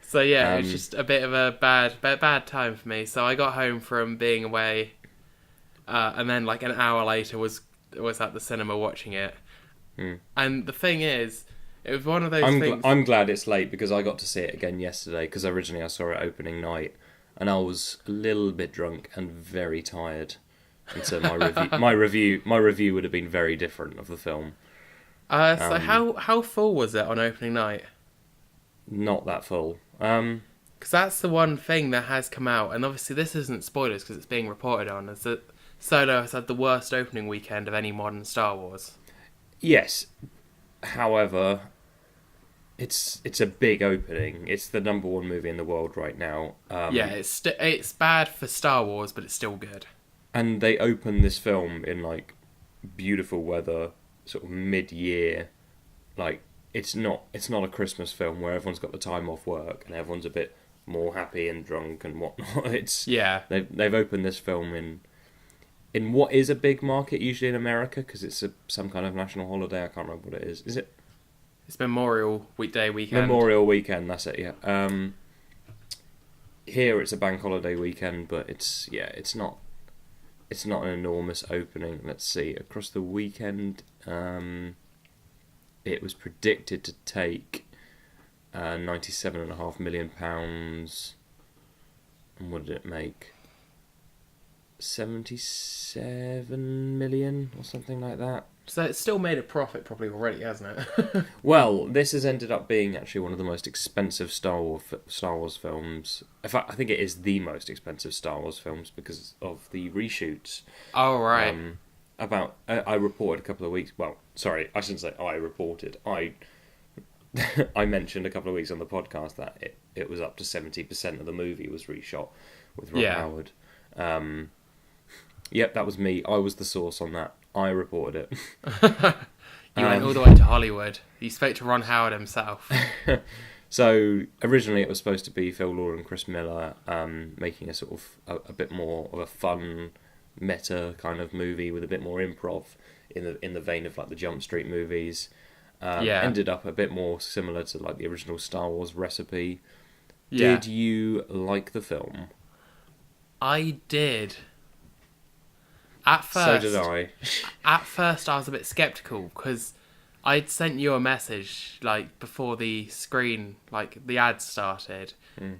So yeah, it was just a bit of a bad time for me. So I got home from being away, and then like an hour later was at the cinema watching it. And the thing is, it was one of those things. I'm glad it's late because I got to see it again yesterday because originally I saw it opening night, and I was a little bit drunk and very tired, and so my review would have been very different of the film. So how full was it on opening night? Not that full. Because that's the one thing that has come out, and obviously this isn't spoilers because it's being reported on, is that Solo has had the worst opening weekend of any modern Star Wars. Yes, however, it's a big opening. It's the number one movie in the world right now. It's bad for Star Wars, but it's still good. And they open this film in like beautiful weather, sort of mid-year, like. It's not a Christmas film where everyone's got the time off work and everyone's a bit more happy and drunk and whatnot. They've opened this film in what is a big market usually in America because it's some kind of national holiday. I can't remember what it is. Is it? It's Memorial weekend. Memorial weekend. That's it. Yeah. Here it's a bank holiday weekend, but it's not an enormous opening. Let's see across the weekend. It was predicted to take £97.5 million. And what did it make? 77 million or something like that. So it's still made a profit probably already, hasn't it? Well, this has ended up being actually one of the most expensive Star Wars films. In fact, I think it is the most expensive Star Wars films because of the reshoots. Oh, right. I reported a couple of weeks. Well, sorry, I shouldn't say I reported. I mentioned a couple of weeks on the podcast that it was up to 70% of the movie was reshot with Ron Howard. Yep, that was me. I was the source on that. I reported it. You went all the way to Hollywood. You spoke to Ron Howard himself. So originally it was supposed to be Phill and Chris Miller making a sort of a bit more of a fun meta kind of movie with a bit more improv in the vein of like the Jump Street movies. Ended up a bit more similar to like the original Star Wars recipe. Yeah. Did you like the film? I did. At So did first, I. at first I was a bit skeptical because I'd sent you a message like before the screen, like the ad started,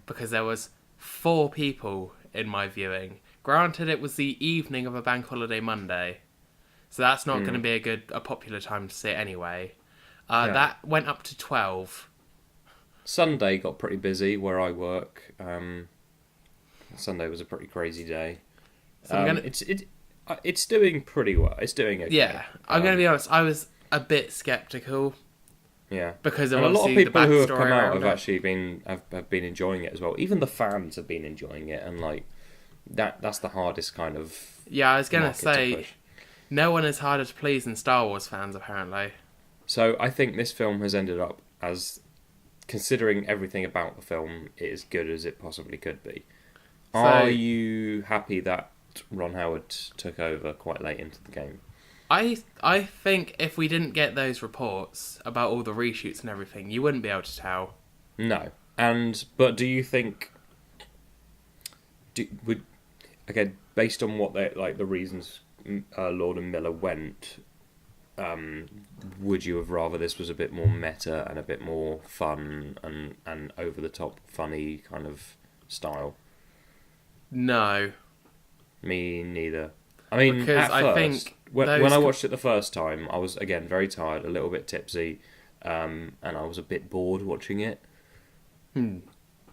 because there was 4 people in my viewing. Granted, it was the evening of a bank holiday Monday, so that's not going to be a popular time to see it anyway. No. That went up to 12. Sunday got pretty busy where I work. Sunday was a pretty crazy day. So I'm gonna, It's doing pretty well. It's doing okay. yeah, I'm going to be honest. I was a bit skeptical. Yeah, Because of and a lot of obviously people who have the come backstory out around have it. actually have been enjoying it as well. Even the fans have been enjoying it, and like that's the hardest kind of Yeah, I was going to market to say, push. no one is harder to please than Star Wars fans, apparently. So I think this film has ended up as, considering everything about the film, it is good as it possibly could be. Are you happy that Ron Howard took over quite late into the game? I think if we didn't get those reports about all the reshoots and everything, you wouldn't be able to tell. No, but do you think again, based on what they like the reasons Lord and Miller went, would you have rather this was a bit more meta and a bit more fun and over the top funny kind of style? No. Me neither. I mean, Because at I first, think when those I watched it the first time, I was again very tired, a little bit tipsy, and I was a bit bored watching it.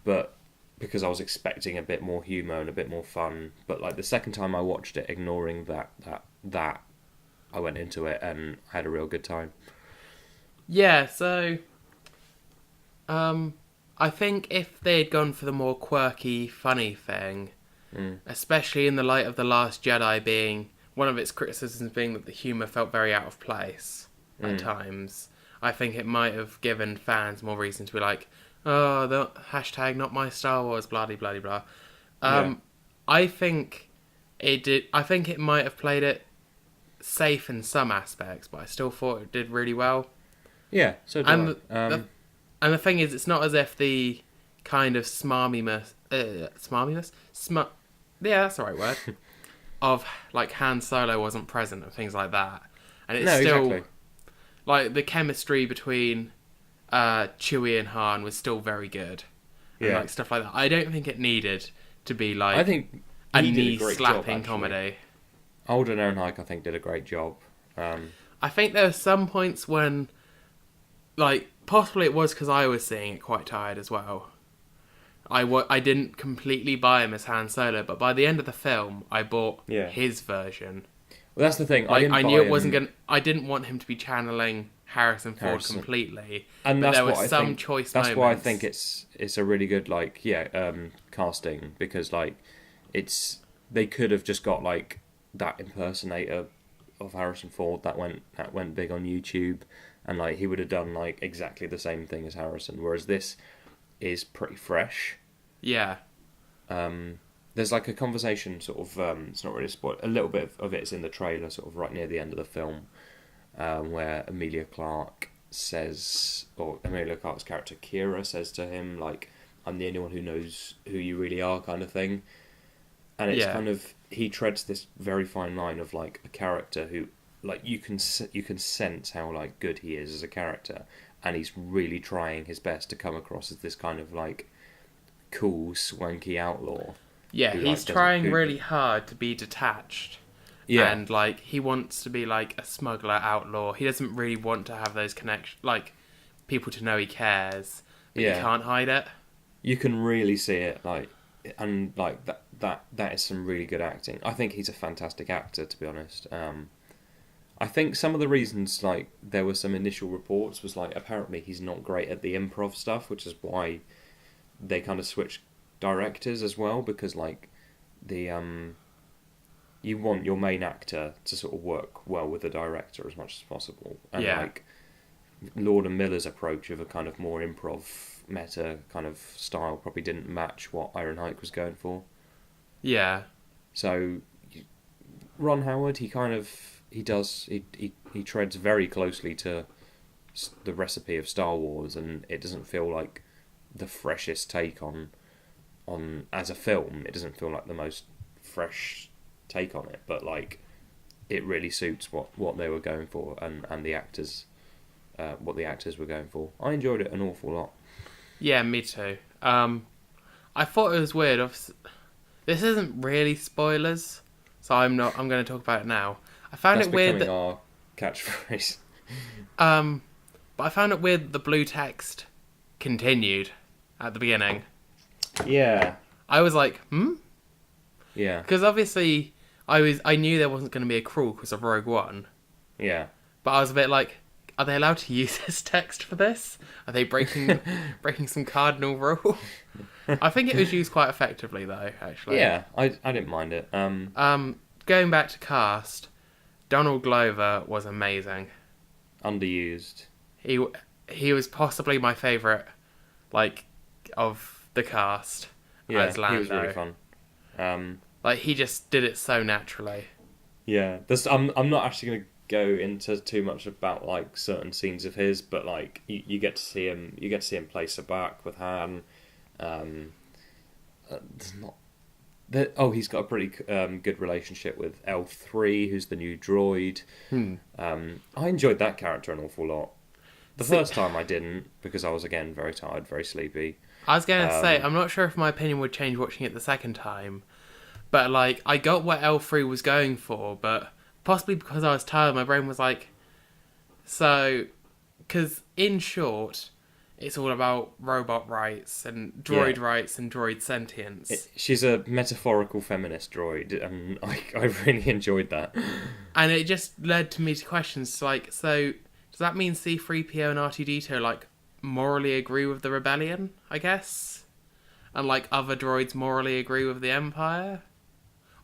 But because I was expecting a bit more humour and a bit more fun, but like the second time I watched it, ignoring that, I went into it and had a real good time. Yeah, so I think if they'd gone for the more quirky, funny thing, especially in the light of The Last Jedi being one of its criticisms being that the humour felt very out of place at times, I think it might have given fans more reason to be like, oh, the hashtag not my Star Wars, blah blah blah. Yeah. I think it did. I think it might have played it safe in some aspects, but I still thought it did really well. Yeah, so do And I. and the thing is, it's not as if the kind of yeah, that's the right word, of like Han Solo wasn't present and things like that. And it's No, still exactly. like the chemistry between Chewie and Han was still very good. And Yeah. like stuff like that. I don't think it needed to be like I think a he did a knee great slapping job, comedy. Alden Ehrenreich, I think, did a great job. I think there were some points when, like, possibly it was because I was seeing it quite tired as well. I didn't completely buy him as Han Solo, but by the end of the film, I bought his version. Well, that's the thing. Like, I knew it wasn't going to... I didn't want him to be channeling Harrison Ford completely. And but that's there were what I some think, choice that's moments. why I think it's a really good casting, because like they could have just got like that impersonator of Harrison Ford that went big on YouTube, and like he would have done like exactly the same thing as Harrison, whereas this is pretty fresh. Yeah. There's like a conversation sort of it's not really a spoil, a little bit of it's in the trailer sort of right near the end of the film, where Emilia Clarke's character Kira says to him like, I'm the only one who knows who you really are, kind of thing. And it's kind of, he treads this very fine line of like a character who like you can sense how like good he is as a character, and he's really trying his best to come across as this kind of like cool swanky outlaw. Yeah, who, he's like, trying really hard to be detached. Yeah. And, like, he wants to be, like, a smuggler outlaw. He doesn't really want to have those connections, like, people to know he cares. But he can't hide it. You can really see it, like, and, like, that is some really good acting. I think he's a fantastic actor, to be honest. I think some of the reasons, like, there were some initial reports was, like, apparently he's not great at the improv stuff, which is why they kind of switched directors as well, because, like, you want your main actor to sort of work well with the director as much as possible. And like Lord and Miller's approach of a kind of more improv meta kind of style probably didn't match what Ehrenreich was going for. Yeah. So Ron Howard, he treads very closely to the recipe of Star Wars, and it doesn't feel like the freshest take on as a film. It doesn't feel like the most fresh take on it, but like it really suits what they were going for and the actors, what the actors were going for. I enjoyed it an awful lot. Yeah, me too. I thought it was weird. This isn't really spoilers, so I'm going to talk about it now. I found it weird that our catchphrase. But I found it weird that the blue text continued at the beginning. Yeah. I was like, Yeah. Because obviously I knew there wasn't going to be a crawl because of Rogue One. Yeah. But I was a bit like, are they allowed to use this text for this? Are they breaking some cardinal rule? I think it was used quite effectively though, actually. Yeah, I didn't mind it. Going back to cast, Donald Glover was amazing. Underused. He was possibly my favourite, of the cast as Lando. He was really fun. He just did it so naturally. Yeah, I'm not actually going to go into too much about certain scenes of his, but you get to see him. You get to see him play Sabak with Han. He's got a pretty good relationship with L3, who's the new droid. I enjoyed that character an awful lot. The first time I didn't, because I was, again, very tired, very sleepy. I was going to say, I'm not sure if my opinion would change watching it the second time, but, I got what L3 was going for, but possibly because I was tired, my brain was like, so, because in short, it's all about robot rights and droid rights and droid sentience. She's a metaphorical feminist droid, and I really enjoyed that. And it just led to me to questions so does that mean C-3PO and R2-D2 morally agree with the rebellion, I guess? And other droids morally agree with the Empire?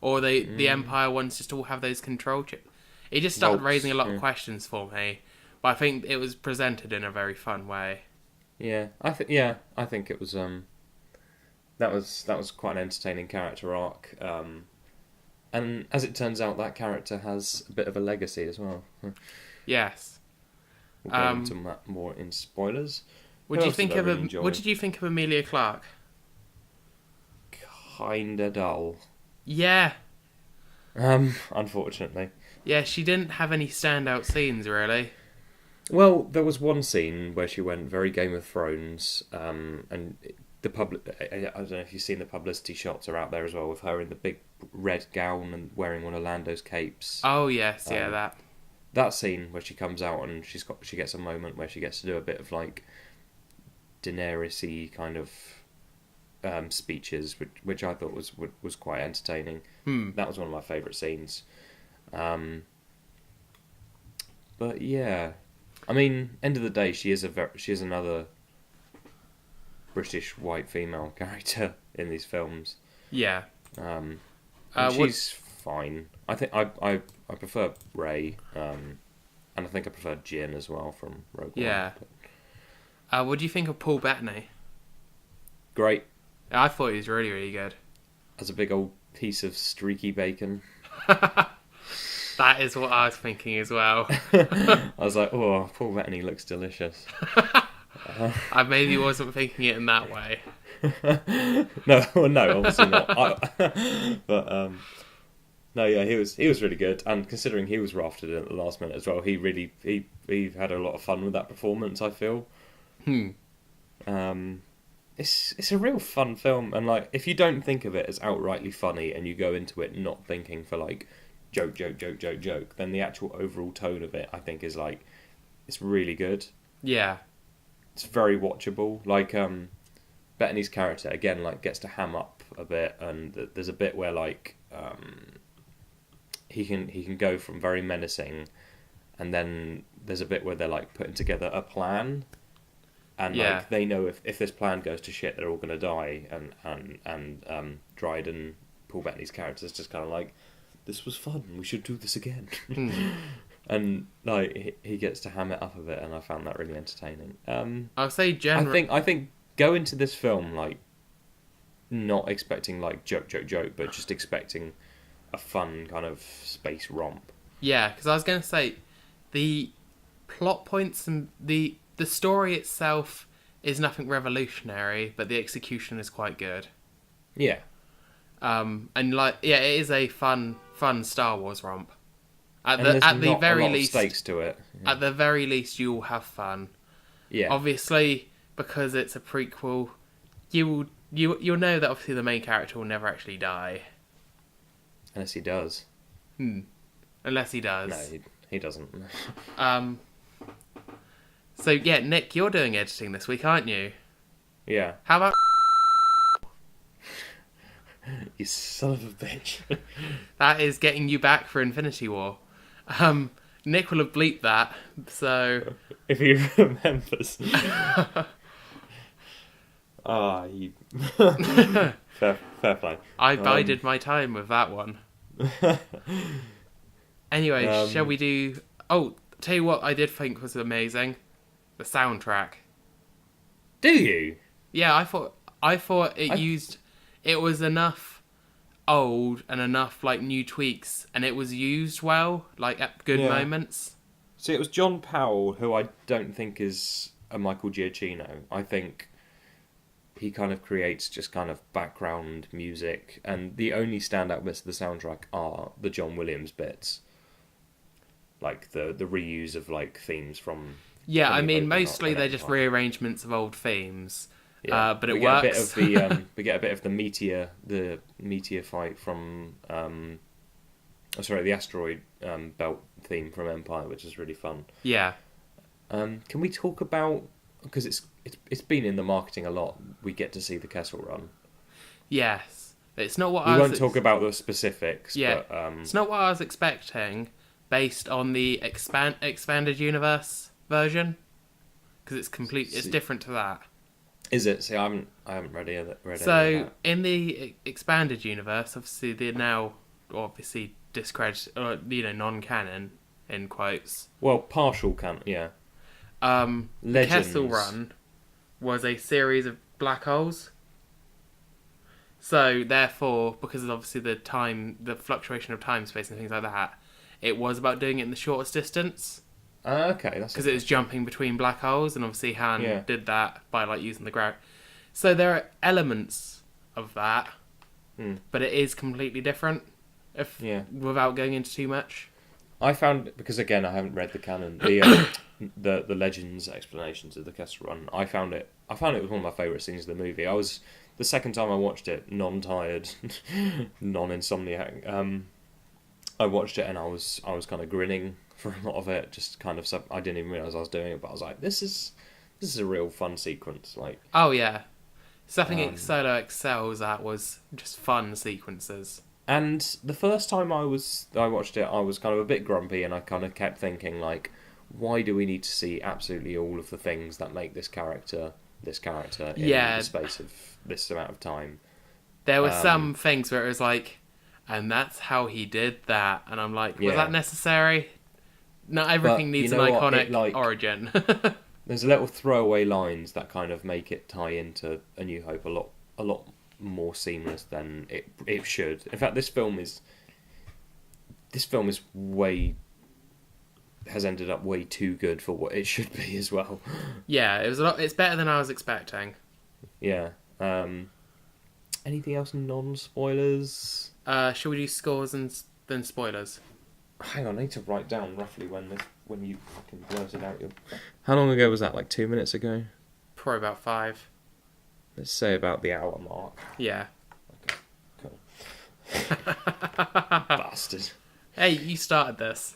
Or the Empire wants just all have those control chips? It just started raising a lot of questions for me, but I think it was presented in a very fun way. Yeah, I think it was that was quite an entertaining character arc, and as it turns out, that character has a bit of a legacy as well. Yes. We'll go into that more in spoilers. What did you think of Emilia Clarke? Kinda dull. Yeah. Unfortunately. Yeah, she didn't have any standout scenes really. Well, there was one scene where she went very Game of Thrones, and I don't know if you've seen the publicity shots are out there as well, with her in the big red gown and wearing one of Lando's capes. Oh yes, that scene where she comes out and she gets a moment where she gets to do a bit of Daenerys-y kind of speeches, which I thought was quite entertaining. That was one of my favourite scenes. But yeah. I mean, end of the day, she is another British white female character in these films. Yeah. She's fine. I think I prefer Rey, and I think I prefer Jyn as well from Rogue One. Yeah. What do you think of Paul Bettany? Great. I thought he was really, really good. As a big old piece of streaky bacon. That is what I was thinking as well. I was like, oh, Paul Bettany looks delicious. I maybe wasn't thinking it in that way. No, obviously not. But no, yeah, he was really good, and considering he was rafted in at the last minute as well, he had a lot of fun with that performance, I feel. It's a real fun film, and if you don't think of it as outrightly funny, and you go into it not thinking for joke, then the actual overall tone of it, I think, is it's really good. Yeah. It's very watchable. Bettany's character, again, gets to ham up a bit, and there's a bit where, he can go from very menacing, and then there's a bit where they're, putting together a plan, and, they know if this plan goes to shit, they're all going to die, and Dryden, Paul Bettany's character, is just kind of this was fun, we should do this again. And he gets to ham it up a bit, and I found that really entertaining. I'll say generally, I think go into this film not expecting joke, but just expecting a fun kind of space romp. Yeah, because I was going to say the plot points and the story itself is nothing revolutionary, but the execution is quite good. Yeah. And it is a fun Star Wars romp. At And the there's at the not a very lot of least, stakes to it. Yeah. at the very least, you'll have fun. Yeah. Obviously, because it's a prequel, you'll know that obviously the main character will never actually die. Unless he does. Unless he does. No, he doesn't. So yeah, Nick, you're doing editing this week, aren't you? Yeah. How about You son of a bitch. that is getting you back for Infinity War? Nick will have bleeped that, so If he remembers. You... fair play. I bided my time with that one. Anyway, shall we do... Oh, tell you what I did think was amazing. The soundtrack. Do you? Yeah, I thought it was enough old and enough like new tweaks, and it was used well, like at good moments. See, it was John Powell, who I don't think is a Michael Giacchino. I think he kind of creates just kind of background music, and the only standout bits of the soundtrack are the John Williams bits, like the reuse of like themes from. Yeah, I mean, mostly they're just rearrangements of old themes. Yeah. But it works. We get a bit of the meteor fight from the asteroid belt theme from Empire, which is really fun. Yeah. Can we talk about, because it's been in the marketing a lot, we get to see the Kessel Run. Yes. It's not what we won't talk about the specifics. Yeah. But, it's not what I was expecting, based on the expanded universe version, because it's different to that. Is it? See, I haven't read it. So in the expanded universe, obviously they're now obviously discredited, or non-canon in quotes. Well, partial canon, yeah. The Kessel Run was a series of black holes. So therefore, because of obviously the fluctuation of time, space, and things like that, it was about doing it in the shortest distance. Okay, that's because it was jumping between black holes, and obviously Han did that by like using the gravity. So there are elements of that, but it is completely different. Without going into too much, I found, because again I haven't read the canon, the legends explanations of the Kessel Run. I found it was one of my favourite scenes of the movie. The second time I watched it, non-tired, non-insomniac. I watched it and I was kind of grinning for a lot of it. Just kind of, I didn't even realise I was doing it, but I was like, this is a real fun sequence. Like, oh yeah, something Solo excels at was just fun sequences. And the first time I watched it, I was kind of a bit grumpy, and I kind of kept thinking, like, why do we need to see absolutely all of the things that make this character in the space of this amount of time? There were some things where it was like, and that's how he did that, and I'm like, was that necessary? Not everything needs an iconic origin. There's little throwaway lines that kind of make it tie into A New Hope a lot more seamless than it should. In fact, this film has ended up way too good for what it should be as well. Yeah, it's better than I was expecting. Yeah. Anything else non-spoilers? Shall we do scores and then spoilers? Hang on, I need to write down roughly when you fucking blurted out your... How long ago was that? Like 2 minutes ago? Probably about 5. Let's say about the hour mark. Yeah. Okay, cool. Bastard. Hey, you started this.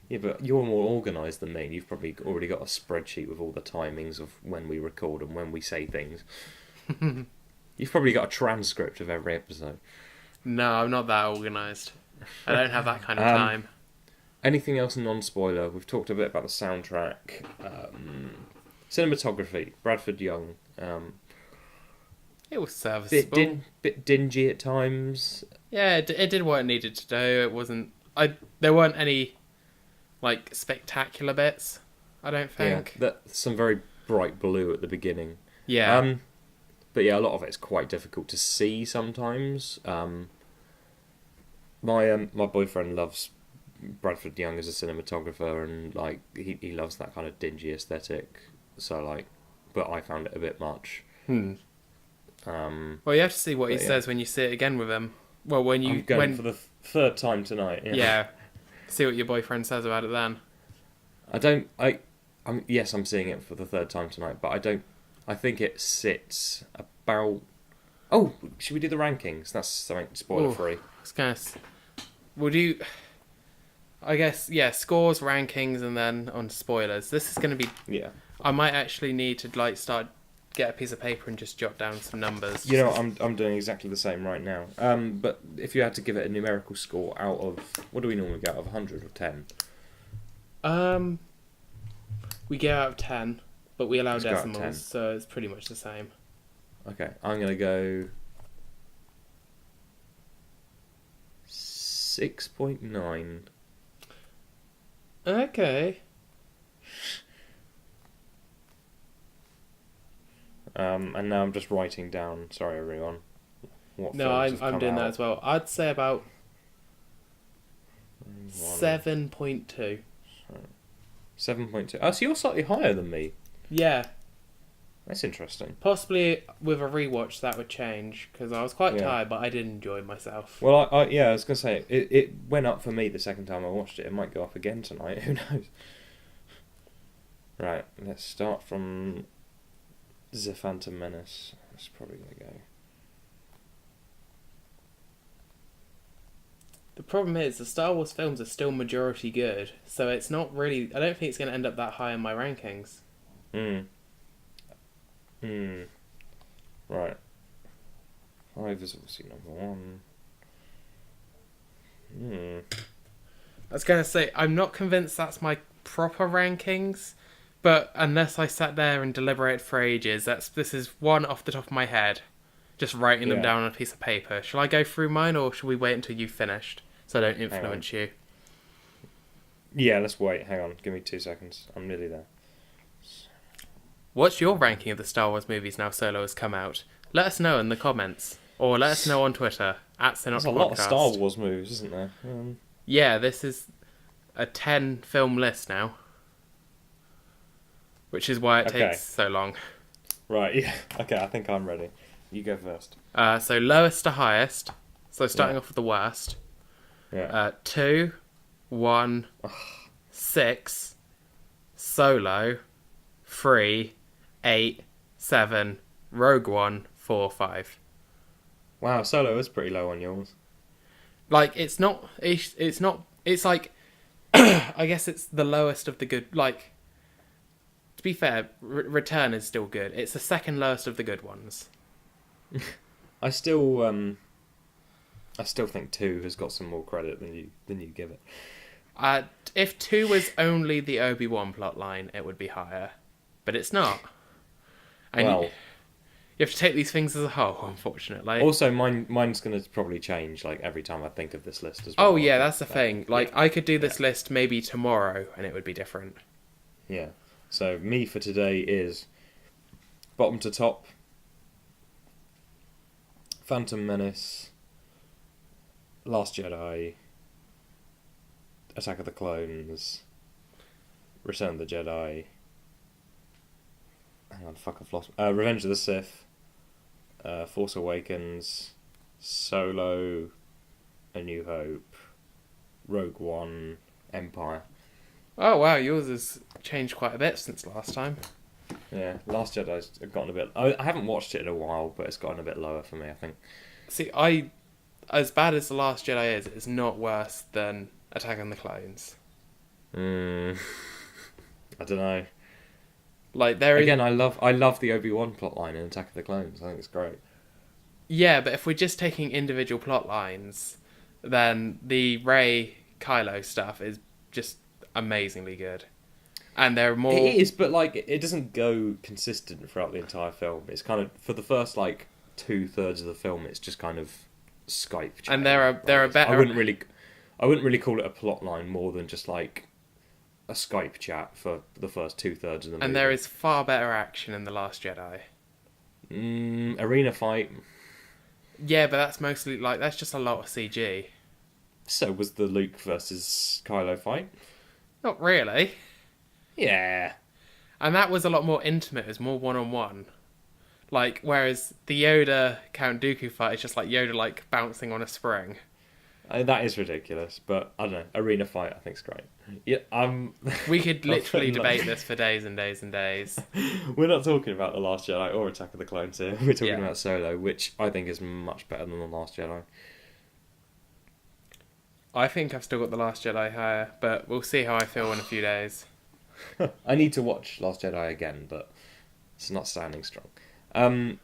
Yeah, but you're more organised than me. You've probably already got a spreadsheet with all the timings of when we record and when we say things. You've probably got a transcript of every episode. No, I'm not that organised. I don't have that kind of time. Anything else non-spoiler? We've talked a bit about the soundtrack. Cinematography, Bradford Young. It was serviceable. Bit dingy at times. Yeah, it did what it needed to do. It wasn't... There weren't any, like, spectacular bits, I don't think. Yeah, some very bright blue at the beginning. Yeah. But yeah, a lot of it's quite difficult to see sometimes. My boyfriend loves Bradford Young as a cinematographer, and like he loves that kind of dingy aesthetic. So like, but I found it a bit much. Well, you have to see what he says when you see it again with him. Well, when you I'm going for the third time tonight. Yeah. See what your boyfriend says about it then. I don't. Yes, I'm seeing it for the third time tonight, but I don't. I think it sits about. Oh, should we do the rankings? That's something spoiler free. Would you? I guess scores, rankings, and then on spoilers. This is going to be. Yeah. I might actually need to get a piece of paper and just jot down some numbers. You know, I'm doing exactly the same right now. But if you had to give it a numerical score out of, what do we normally get out of 100 or 10? We get out of 10, but we allow Let's go out of 10. decimals, so it's pretty much the same. Okay, I'm gonna go 6.9. Okay. And now I'm just writing down. Sorry, everyone. No, I'm doing that as well. I'd say about 7.2. 7.2. Oh, so you're slightly higher than me. Yeah. That's interesting. Possibly with a rewatch that would change, because I was quite tired, but I did enjoy myself. Well, I was going to say, it went up for me the second time I watched it. It might go up again tonight. Who knows? Right, let's start from The Phantom Menace. That's probably going to go. The problem is, the Star Wars films are still majority good, so it's not really... I don't think it's going to end up that high in my rankings. Right. 5 is obviously number 1. I was going to say, I'm not convinced that's my proper rankings, but unless I sat there and deliberated for ages, this is one off the top of my head, just writing them down on a piece of paper. Shall I go through mine, or shall we wait until you've finished, so I don't influence you? Yeah, let's wait. Hang on. Give me 2 seconds. I'm nearly there. What's your ranking of the Star Wars movies now Solo has come out? Let us know in the comments, or let us know on Twitter, @Cynical Optimists. There's a lot of Star Wars movies, isn't there? Yeah, this is a 10 film list now, which is why it takes so long. Right, yeah. Okay, I think I'm ready. You go first. So lowest to highest. So starting off with the worst. 2, 1, 6, Solo, 3, 8, 7, Rogue One, 4, 5. Wow, Solo is pretty low on yours. Like, it's not, it's like, I guess it's the lowest of the good, like, to be fair, Return is still good. It's the second lowest of the good ones. I still think 2 has got some more credit than you give it. If 2 was only the Obi-Wan plotline, it would be higher. But it's not. And you have to take these things as a whole, unfortunately. Also, mine's going to probably change like every time I think of this list as well. Oh yeah, that's the thing. Like, I could do this list maybe tomorrow, and it would be different. Yeah. So me for today is bottom to top: Phantom Menace, Last Jedi, Attack of the Clones, Return of the Jedi. Hang on, I've lost. Revenge of the Sith, Force Awakens, Solo, A New Hope, Rogue One, Empire. Oh wow, yours has changed quite a bit since last time. Yeah, Last Jedi's gotten a bit... I haven't watched it in a while, but it's gotten a bit lower for me, I think. See, as bad as The Last Jedi is, it's not worse than Attack on the Clones. I don't know. Like, there is... Again, I love the Obi-Wan plotline in Attack of the Clones. I think it's great. Yeah, but if we're just taking individual plot lines, then the Rey Kylo stuff is just amazingly good. And there are more... It is, but like it doesn't go consistent throughout the entire film. It's kind of, for the first like 2/3 of the film, it's just kind of Skype chat. And there are better... I wouldn't really call it a plot line more than just like a Skype chat for the first 2/3 of the movie. And there is far better action in The Last Jedi. Arena fight. Yeah, but that's mostly like, that's just a lot of CG. So was the Luke versus Kylo fight? Not really. Yeah. And that was a lot more intimate. It was more one-on-one. Like, whereas the Yoda Count Dooku fight is just like Yoda like bouncing on a spring. That is ridiculous, but I don't know. Arena fight, I think, is great. Yeah, We could literally debate this for days and days and days. We're not talking about The Last Jedi or Attack of the Clones here. We're talking Yeah. about Solo, which I think is much better than The Last Jedi. I think I've still got The Last Jedi higher, but we'll see how I feel in a few days. I need to watch Last Jedi again, but it's not standing strong.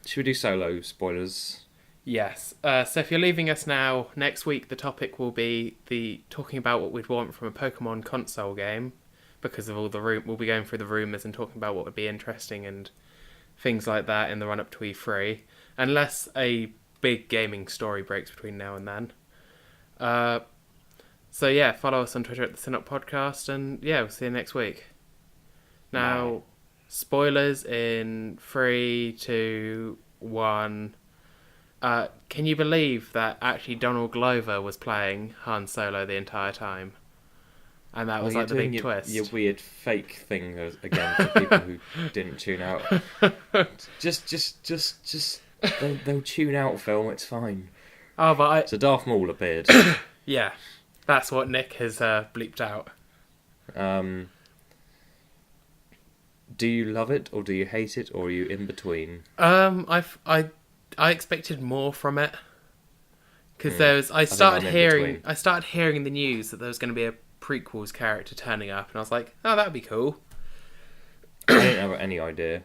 Should we do Solo spoilers? Yes. So if you're leaving us now, next week the topic will be talking about what we'd want from a Pokemon console game, because of all the we'll be going through the rumours and talking about what would be interesting and things like that in the run-up to E3, unless a big gaming story breaks between now and then. So yeah, follow us on Twitter at the Cynical Podcast, and yeah, we'll see you next week. Now, Bye. Spoilers in 3, 2, 1. Can you believe that actually Donald Glover was playing Han Solo the entire time? And that was like the big twist. Your weird fake thing again for people who didn't tune out. Just they'll tune out, Phil. It's fine. Oh, but So Darth Maul appeared. yeah, that's what Nick has bleeped out. Do you love it or do you hate it, or are you in between? I expected more from it, because I started hearing in the news that there was going to be a prequels character turning up, and I was like, oh, that'd be cool. I didn't have any idea.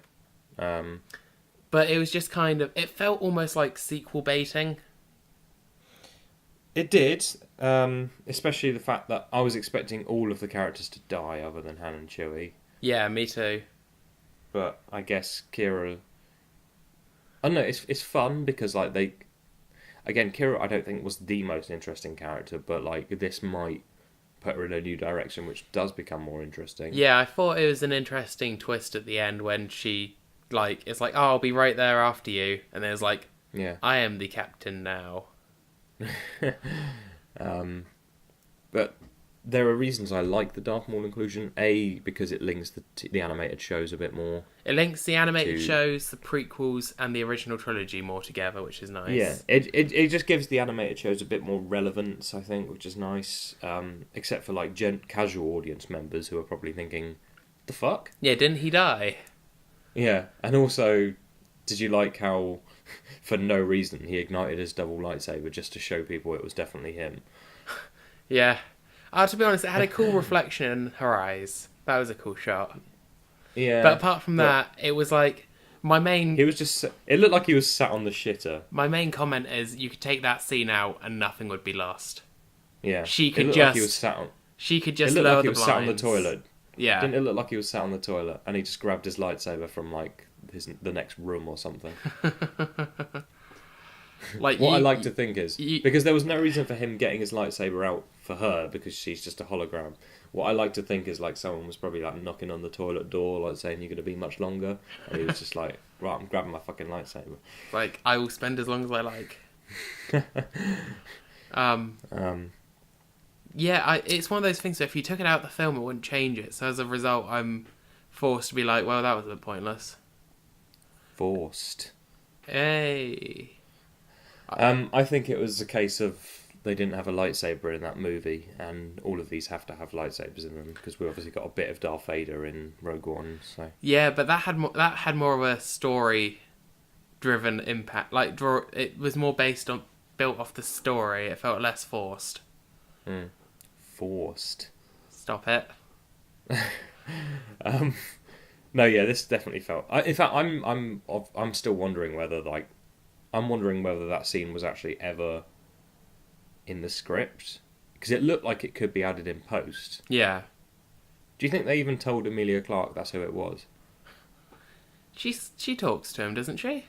But it was just kind of, it felt almost like sequel baiting. It did, especially the fact that I was expecting all of the characters to die other than Han and Chewie. Yeah, me too. But I guess Kira... I don't know, it's fun because, like, Kira I don't think was the most interesting character, but, like, this might put her in a new direction, which does become more interesting. Yeah, I thought it was an interesting twist at the end when she, like, it's like, oh, I'll be right there after you. And it was like, yeah, I am the captain now. But there are reasons I like the Darth Maul inclusion. A, because it links the animated shows a bit more. It links the animated shows, the prequels, and the original trilogy more together, which is nice. Yeah, it just gives the animated shows a bit more relevance, I think, which is nice. Except for like casual audience members who are probably thinking, "The fuck?" Yeah, didn't he die? Yeah, and also, did you like how, for no reason, he ignited his double lightsaber just to show people it was definitely him? Yeah. To be honest, it had a cool reflection in her eyes. That was a cool shot. Yeah. But apart from that, it was like, He was just... It looked like he was sat on the shitter. My main comment is, you could take that scene out and nothing would be lost. Yeah. She could look just... Like he was sat on... She could just lower lower the the blinds. Sat on the toilet. Yeah. Didn't it look like he was sat on the toilet and he just grabbed his lightsaber from, like, the next room or something? Like what I like to think is, because there was no reason for him getting his lightsaber out for her because she's just a hologram. What I like to think is like someone was probably like knocking on the toilet door, like saying you're going to be much longer, and he was just like, right, I'm grabbing my fucking lightsaber. Like, I will spend as long as I like. Yeah, it's one of those things that if you took it out of the film, it wouldn't change it. So as a result, I'm forced to be like, well, that was a bit pointless. Forced. Hey. I think it was a case of they didn't have a lightsaber in that movie, and all of these have to have lightsabers in them because we obviously got a bit of Darth Vader in Rogue One. So yeah, but that had more of a story-driven impact. Like, it was more built off the story. It felt less forced. Forced. Stop it. No, yeah, this definitely felt. In fact, I'm still wondering whether that scene was actually ever in the script, because it looked like it could be added in post. Yeah. Do you think they even told Emilia Clarke that's who it was? She talks to him, doesn't she?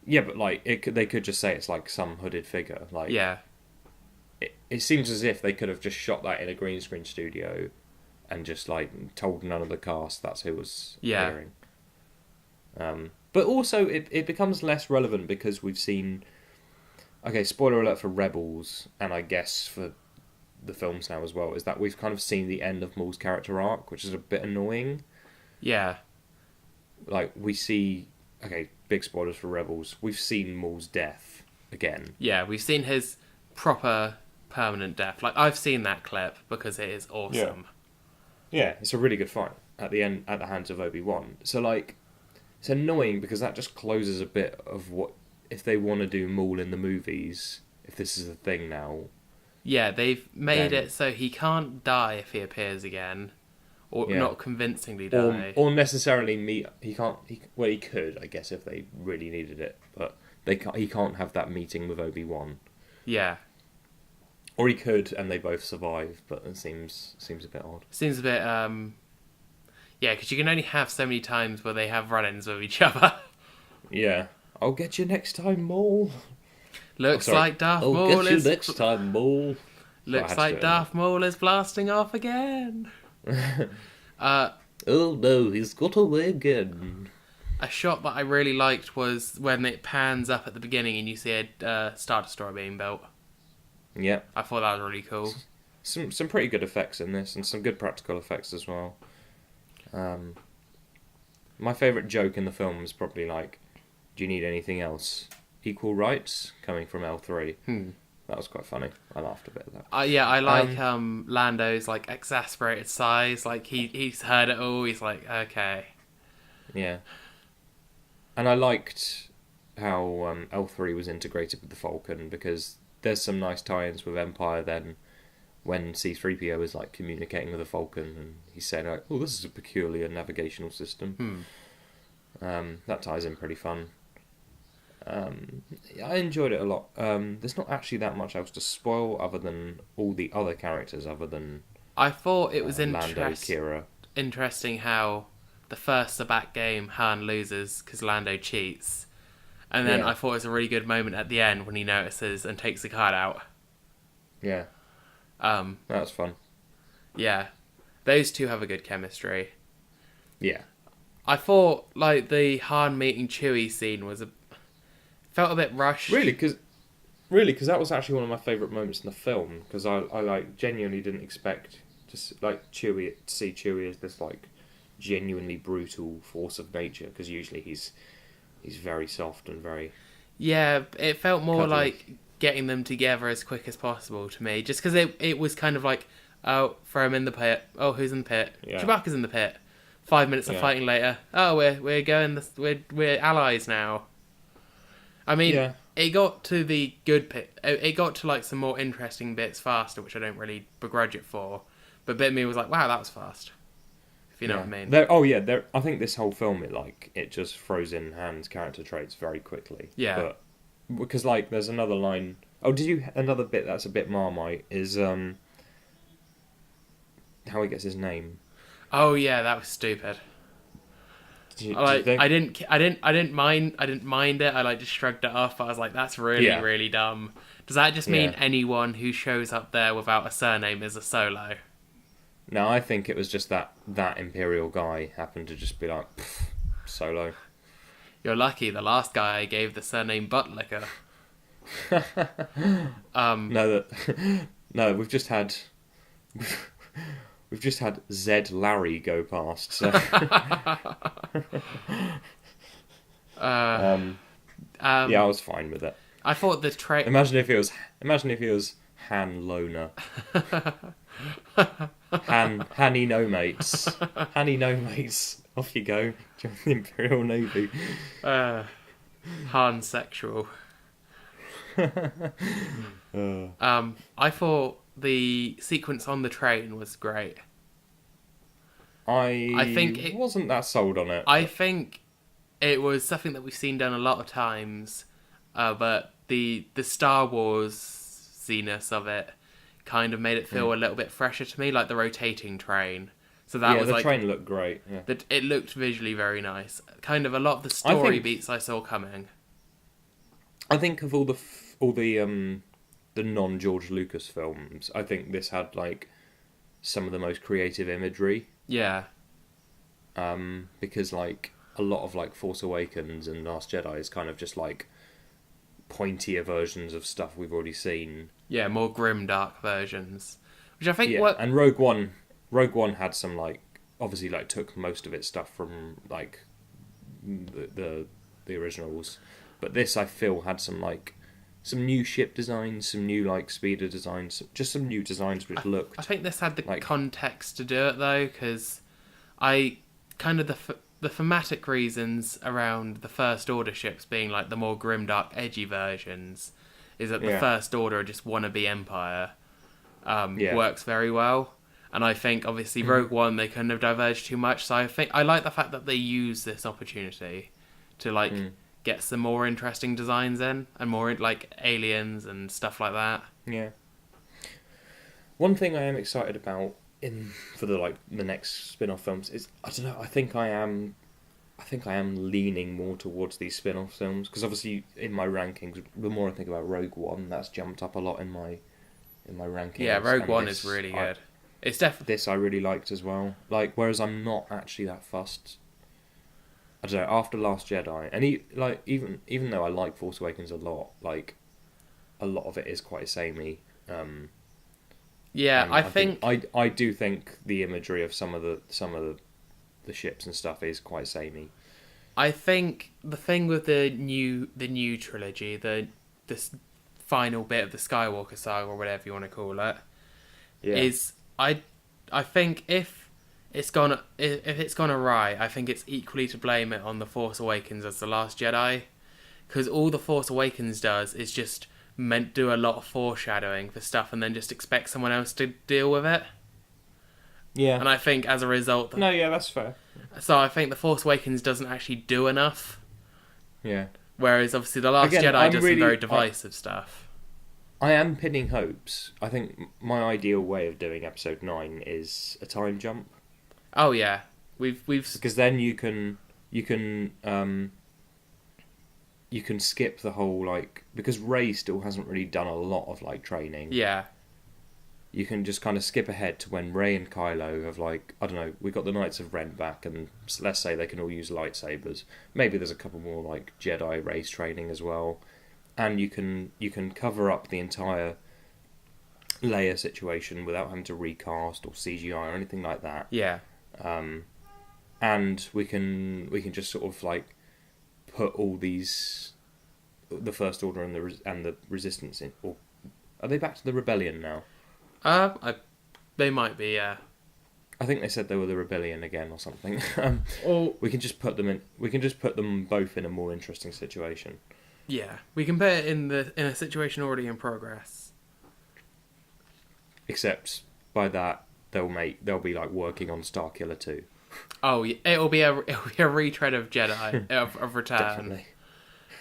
Yeah, but like they could just say it's like some hooded figure. Like yeah. It seems as if they could have just shot that in a green screen studio and just like told none of the cast that's who was appearing. But also it becomes less relevant because we've seen... Okay, spoiler alert for Rebels, and I guess for the films now as well, is that we've kind of seen the end of Maul's character arc, which is a bit annoying. Yeah. Like, we see... Okay, big spoilers for Rebels. We've seen Maul's death again. Yeah, we've seen his proper permanent death. Like, I've seen that clip because it is awesome. Yeah, it's a really good fight at the end at the hands of Obi-Wan. So, like, it's annoying because that just closes a bit of what... If they want to do Maul in the movies, if this is a thing now... Yeah, they've made it so he can't die if he appears again. Or not convincingly die. Or necessarily meet... He can't... Well, he could, I guess, if they really needed it. But he can't have that meeting with Obi-Wan. Yeah. Or he could, and they both survive, but it seems a bit odd. Seems a bit... Yeah, because you can only have so many times where they have run-ins with each other. Yeah. I'll get you next time, Maul. Looks like Darth Maul is... I'll get you next time, Maul. Looks like Darth Maul is blasting off again. Oh no, he's got away again. A shot that I really liked was when it pans up at the beginning and you see a Star Destroyer being built. Yeah. I thought that was really cool. Some pretty good effects in this, and some good practical effects as well. My favourite joke in the film was probably like, do you need anything else? Equal rights? Coming from L3. That was quite funny. I laughed a bit at that. Yeah, I like Lando's like exasperated sighs. Like he's heard it all. He's like, okay. Yeah. And I liked how L3 was integrated with the Falcon, because there's some nice tie-ins with Empire then when C-3PO is like communicating with the Falcon and he's saying like, oh, this is a peculiar navigational system. That ties in pretty fun. I enjoyed it a lot. There's not actually that much else to spoil other than all the other characters other than I thought it was Lando, Kira. Interesting how the first Sabacc game Han loses because Lando cheats. And then I thought it was a really good moment at the end when he notices and takes the card out. Yeah. That was fun. Yeah. Those two have a good chemistry. Yeah. I thought, like, the Han meeting Chewie scene felt a bit rushed. Really, because that was actually one of my favourite moments in the film, because I like, genuinely didn't expect to see Chewie as this, like, genuinely brutal force of nature, because usually he's very soft and very... Yeah, it felt more cuddly. like getting them together as quick as possible to me, just because it was kind of like, oh, throw him in the pit. Oh, who's in the pit? Yeah. Chewbacca's in the pit. 5 minutes of fighting later. Oh, we're allies now. I mean, it got to the good bit. It got to like some more interesting bits faster, which I don't really begrudge it for. But bit of me was like, wow, that was fast. If you know what I mean. I think this whole film, it just throws in Han's character traits very quickly. Yeah. But because like there's another line. Oh, another bit that's a bit Marmite is how he gets his name. Oh yeah, that was stupid. I didn't mind it. I like just shrugged it off. I was like, that's really dumb. Does that just mean anyone who shows up there without a surname is a Solo? No, I think it was just that Imperial guy happened to just be like, Solo. You're lucky. The last guy I gave the surname Buttlicker. No, we've just had Zed Larry go past. So. Yeah, I was fine with it. I thought the trait. Imagine if it was Han Loner. Hanny no mates. Hanny no mates. Off you go. Join the Imperial Navy. Han sexual. I thought the sequence on the train was great. I think it wasn't that sold on it. I think it was something that we've seen done a lot of times, but the Star Wars-iness of it kind of made it feel a little bit fresher to me, like the rotating train. So that was the like, train looked great. Yeah. It looked visually very nice. Kind of a lot of the story beats I saw coming. I think of all the non-George Lucas films, I think this had like some of the most creative imagery. Yeah. Because like a lot of like Force Awakens and Last Jedi is kind of just like pointier versions of stuff we've already seen. Yeah, more grim, dark versions, which I think. Yeah, and Rogue One had some like obviously like took most of its stuff from like the originals, but this I feel had some like some new ship designs, some new like speeder designs, just some new designs which looked. I think this had the like, context to do it though, because I kind of the thematic reasons around the First Order ships being like the more grimdark, edgy versions is that the First Order just wannabe Empire works very well. And I think, obviously, Rogue One, they couldn't have diverged too much. So I think I like the fact that they use this opportunity to, like, get some more interesting designs in. And more, like, aliens and stuff like that. Yeah. One thing I am excited about for the next spin-off films is, I don't know, I think I am leaning more towards these spin-off films. Because, obviously, in my rankings, the more I think about Rogue One, that's jumped up a lot in my rankings. Yeah, Rogue One is really good. It's definitely this I really liked as well. Like, whereas I'm not actually that fussed. I don't know. After Last Jedi, and even though I like Force Awakens a lot of it is quite samey. Yeah, I think I do think the imagery of some of the ships and stuff is quite samey. I think the thing with the new trilogy, this final bit of the Skywalker saga, or whatever you want to call it, is I think if it's gone awry, I think it's equally to blame it on The Force Awakens as The Last Jedi, because all The Force Awakens does is just do a lot of foreshadowing for stuff and then just expect someone else to deal with it. Yeah. And I think as a result... No, yeah, that's fair. So I think The Force Awakens doesn't actually do enough. Yeah. Whereas obviously The Last Jedi does some very divisive stuff. I am pinning hopes. I think my ideal way of doing episode 9 is a time jump. Oh yeah, we've because then you can skip the whole because Rey still hasn't really done a lot of training. Yeah. You can just kind of skip ahead to when Rey and Kylo have I don't know, we got the Knights of Ren back, and let's say they can all use lightsabers. Maybe there's a couple more Jedi race training as well. And you can cover up the entire Leia situation without having to recast or CGI or anything like that. Yeah. And we can just sort of put all these, the First Order and the Resistance in. Or are they back to the Rebellion now? They might be. Yeah. I think they said they were the Rebellion again or something. We can just put them in. We can just put them both in a more interesting situation. Yeah, we can put it in a situation already in progress. Except by that they'll be working on Starkiller 2. Oh, yeah, it'll be a retread of Jedi of Return.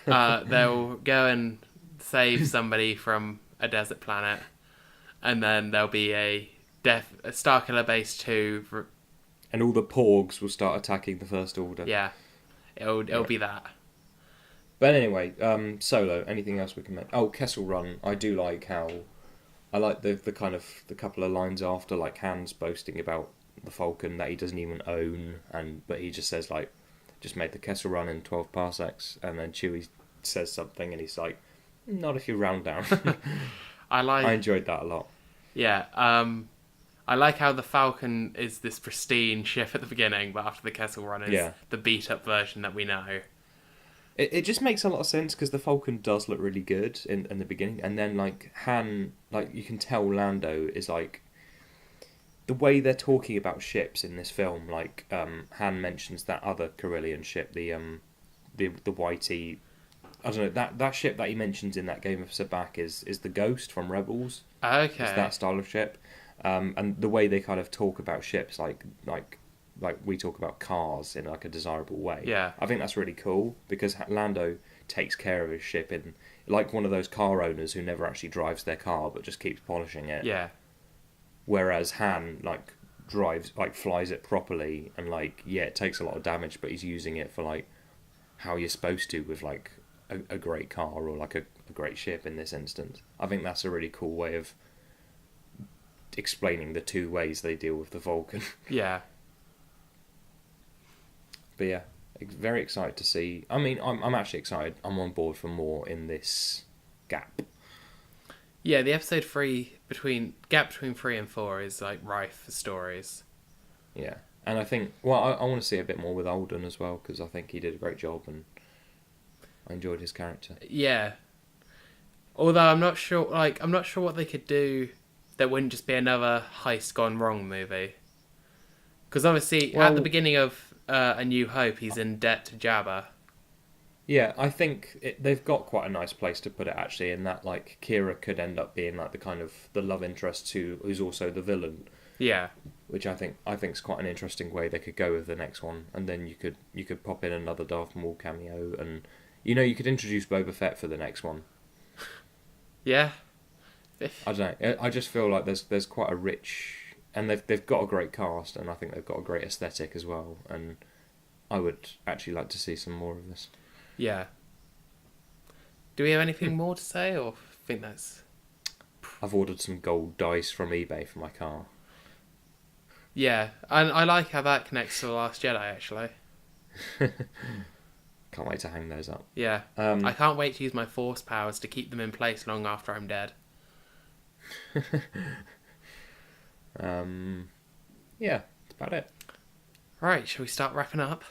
Definitely. They'll go and save somebody from a desert planet, and then there'll be a Starkiller Base 2. And all the Porgs will start attacking the First Order. Yeah, it'll be that. But anyway, Solo, anything else we can make? Oh, Kessel Run. I do like how... I like the couple of lines after, Han's boasting about the Falcon that he doesn't even own, but he just says, just made the Kessel Run in 12 parsecs, and then Chewie says something, and he's like, not if you round down. I enjoyed that a lot. Yeah, I like how the Falcon is this pristine ship at the beginning, but after the Kessel Run is the beat-up version that we know. It just makes a lot of sense because the Falcon does look really good in the beginning, and then Han, you can tell Lando is the way they're talking about ships in this film. Han mentions that other Corellian ship, the Whitey. I don't know, that ship that he mentions in that game of Sabak is the Ghost from Rebels. Okay, it's that style of ship, and the way they kind of talk about ships, like we talk about cars in a desirable way. Yeah. I think that's really cool because Lando takes care of his ship in one of those car owners who never actually drives their car but just keeps polishing it. Yeah. Whereas Han drives flies it properly and it takes a lot of damage, but he's using it for how you're supposed to with a great car or a great ship in this instance. I think that's a really cool way of explaining the two ways they deal with the Vulcan. Yeah. But yeah, very excited to see. I mean, I'm actually excited. I'm on board for more in this gap. Yeah, the episode 3 gap between 3 and 4 is rife for stories. Yeah, and I think I want to see a bit more with Alden as well because I think he did a great job and I enjoyed his character. Yeah, Although I'm not sure. I'm not sure what they could do that wouldn't just be another heist gone wrong movie. Because obviously, at the Well, beginning of A New Hope, he's in debt to Jabba. yeah, I think they've got quite a nice place to put it actually. In that, like, Kira could end up being like the kind of the love interest who's also the villain. Yeah. Which I think is quite an interesting way they could go with the next one. And then you could pop in another Darth Maul cameo, and you could introduce Boba Fett for the next one. Yeah. I don't know. I just feel like there's quite a rich, and they've got a great cast, and I think they've got a great aesthetic as well. And I would actually like to see some more of this. Yeah. Do we have anything more to say, or think that's... I've ordered some gold dice from eBay for my car. Yeah, and I like how that connects to The Last Jedi, actually. Can't wait to hang those up. Yeah. I can't wait to use my Force powers to keep them in place long after I'm dead. Yeah, that's about it. Right, shall we start wrapping up?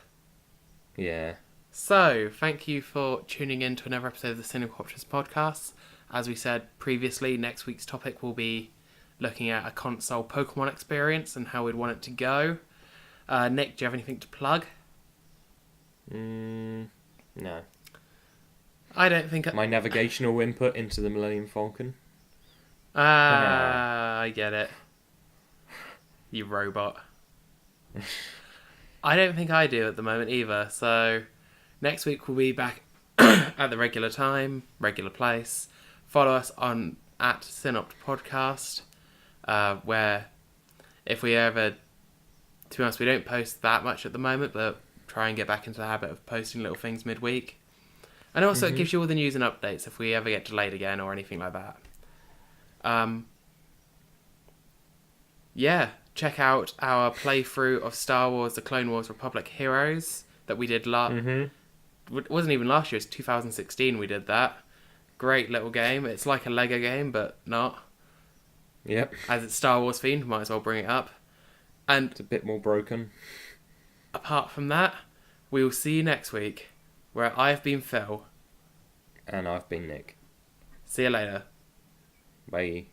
Yeah. So, thank you for tuning in to another episode of the Cynical Optimists podcast. As we said previously, next week's topic will be looking at a console Pokemon experience and how we'd want it to go. Nick, do you have anything to plug? No. I don't think... My navigational input into the Millennium Falcon. I get it. You robot. I don't think I do at the moment either, so next week we'll be back at the regular time, regular place. Follow us on at Synopt Podcast, where if we ever, to be honest, we don't post that much at the moment, but try and get back into the habit of posting little things midweek. And also it gives you all the news and updates if we ever get delayed again or anything like that. Yeah, check out our playthrough of Star Wars The Clone Wars Republic Heroes that we did it wasn't even last year, it's 2016 we did that. Great little game. It's like a Lego game, but not. Yep. As it's Star Wars themed, might as well bring it up. And it's a bit more broken. Apart from that, we will see you next week, where I've been Phill. And I've been Nick. See you later. Bye.